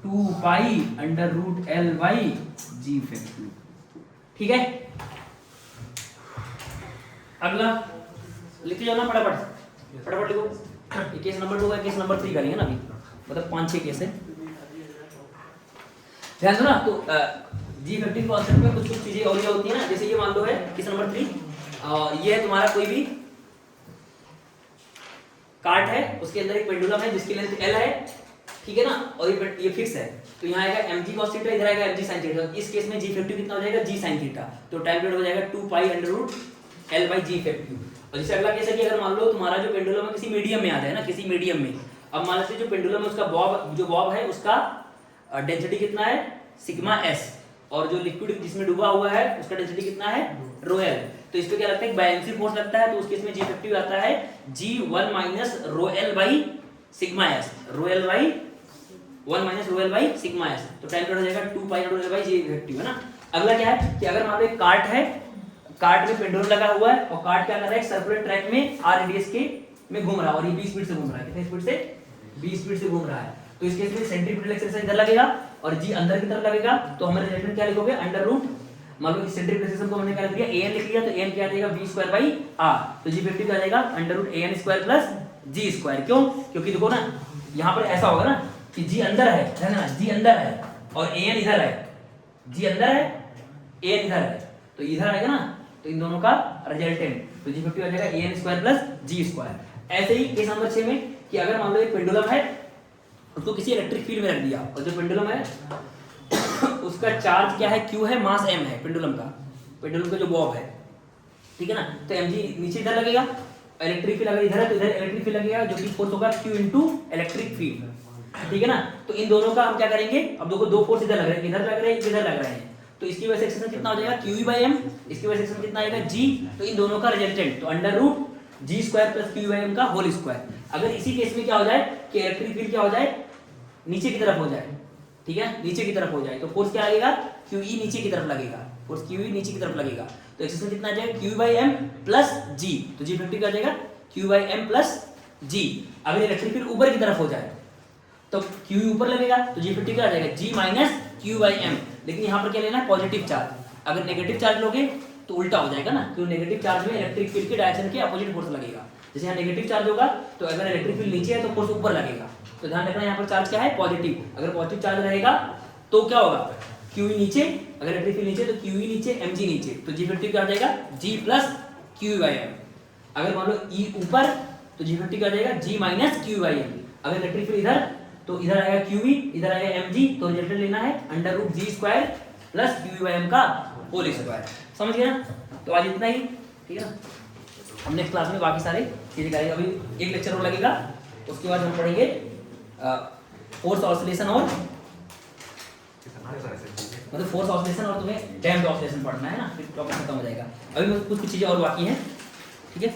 2 pi under root L by ji effective, ठीक है। अगला लिख जाना फटाफट, फटाफट लिखो। ये केस नंबर 2 का, केस नंबर 3 करेंगे ना अभी, मतलब 5-6 केस है, ध्यान दो ना। तो जी इफेक्टिव कॉन्सेप्ट में कुछ कुछ चीजें और ये होती है ना, जैसे ये मान लो है केस नंबर 3, ये है तुम्हारा कोई भी कार्ट है, उसके अंदर एक पेंडुलम है जिसकी लेंथ एल है, ठीक है ना, और ये फिक्स है। तो यहाँ आएगा mg cos थीटा, इधर आएगा mg sin थीटा। इस केस में जी इफेक्टिव कितना हो जाएगा, g sin थीटा। तो टाइम पीरियड हो जाएगा 2 pi under root l by ji effective. और जैसे अगला केस है कि अगर मान लो तुम्हारा जो पेंडुलम है किसी मीडियम में आ जाए ना, किसी मीडियम में, अब मान लीजिए जो पेंडुलम है उसका बॉब, जो बॉब है उसका डेंसिटी कितना है, सिग्मा s, और जो लिक्विड जिसमें डूबा हुआ है उसका डेंसिटी कितना है, रो एल। तो इस पे क्या लगता है, बायएंसी फोर्स लगता है। तो उस केस में जी इफेक्टिव आता है g1 minus rho l by sigma s, rho l by 1 minus rho l by sigma s। तो टाइम पीरियड हो जाएगा 2 pi rho l by ji effective, है ना। अगला क्या है कि अगर मान लो एक कार्ट है, कार्ट में पेंडुलम लगा हुआ है और कार्ट क्या कर रहा है, सर्कुलर ट्रैक में r रेडियस के में घूम रहा है और ये 20 स्पीड से घूम रहा है, कितने स्पीड से, 20 स्पीड से घूम रहा है। तो इस केस में सेंट्रीपिटल एक्सेलरेशन इधर लगेगा और जी अंदर की तरफ लगेगा। तो हमारे रिजल्टेंट क्या लिखोगे, अंडर रूट, मान लो सेंट्रीपिटल एक्सेलरेशन को हमने क्या लिख दिया, an लिख लिया, तो an क्या आ जाएगा, v स्क्वायर बाई r। तो जी इफेक्टिव क्या आ जाएगा, under root an square plus g square. क्यों, क्योंकि देखो ना यहाँ पर ऐसा होगा ना कि g अंदर है ना, g अंदर है और an इधर है, g अंदर है an इधर है, तो इधर आएगा ना, तो इन दोनों का रिजल्टेंट तो G50 आ जाएगा an square plus g square. ऐसे ही केस नंबर 6 में कि अगर मान लो एक पेंडुलम है, उसको किसी इलेक्ट्रिक फील्ड में रख दिया और जो पेंडुलम है उसका चार्ज क्या है, q है, मास m है पेंडुलम का जो बॉब है, ठीक है ना। तो mg नीचे इधर लगेगा, इलेक्ट्रिक फील्ड अगर इधर है तो इधर इलेक्ट्रिक फील्ड लगेगा जो कि फोर्स होगा q इनटू इलेक्ट्रिक फील्ड, ठीक है ना। तो इन दोनों का हम क्या करेंगे, अब देखो दो फोर्स इधर लग रहे हैं, इधर लग रहे हैं, इधर लग रहे हैं, तो इसकी वजह से एक्सेशन कितना हो जाएगा QE/m, इसकी वजह से एक्सेशन कितना आएगा g, तो इन दोनों का रिजल्टेंट तो under root g square plus QE/m का होल स्क्वायर। अगर इसी केस में क्या हो जाए कि इलेक्ट्रिक फील्ड क्या हो जाए, नीचे की तरफ हो जाए, ठीक है, नीचे की तरफ हो जाए, तो फोर्स क्या लगेगा, QE नीचे की तरफ लगेगा, फोर्स QE नीचे की तरफ लगेगा, तो एक्सेशन कितना आ जाएगा QE/m प्लस g, तो G50 क्या आ जाएगा QE/m प्लस g। अगर इलेक्ट्रिक फील्ड ऊपर की तरफ हो जाए तो QE ऊपर लगेगा, तो G50 क्या आ जाएगा g माइनस QE/m। लेकिन यहाँ पर क्या लेना है, पॉजिटिव चार्ज, अगर नेगेटिव चार्ज लोगे तो उल्टा हो जाएगा ना, क्योंकि नेगेटिव चार्ज में इलेक्ट्रिक फील्ड के डायरेक्शन के अपोजिट फोर्स लगेगा। जैसे यहाँ नेगेटिव चार्ज होगा तो अगर इलेक्ट्रिक फील्ड नीचे है तो फोर्स ऊपर लगेगा, तो ध्यान रखना यहाँ पर चार्ज क्या है, पॉजिटिव। अगर पॉजिटिव चार्ज रहेगा तो क्या होगा, QE नीचे, अगर इलेक्ट्रिक फील्ड नीचे तो QE नीचे, mg नीचे, तो G50 क्या आ जाएगा g प्लस QE/m। अगर मान लो E ऊपर तो G50 क्या आ जाएगा g माइनस QE/m। अगर इलेक्ट्रिक फील्ड इधर तो इधर आएगा QE, इधर आएगा mg, तो रिजल्टेंट लेना है under root g square plus QE/m का होल स्क्वायर। समझ गए ना। तो आज इतना ही, ठीक है ना। हम नेक्स्ट क्लास में बाकी सारे चीजें करेंगे, अभी एक लेक्चर और लगेगा, उसके बाद हम पढ़ेंगे फोर्स ऑसिलेशन और मतलब फोर्स ऑसिलेशन और तुम्हें डैम्प्ड ऑसिलेशन पढ़ना है ना, फिर टॉपिक खत्म हो जाएगा। अभी कुछ चीजें और बाकी हैं, ठीक है।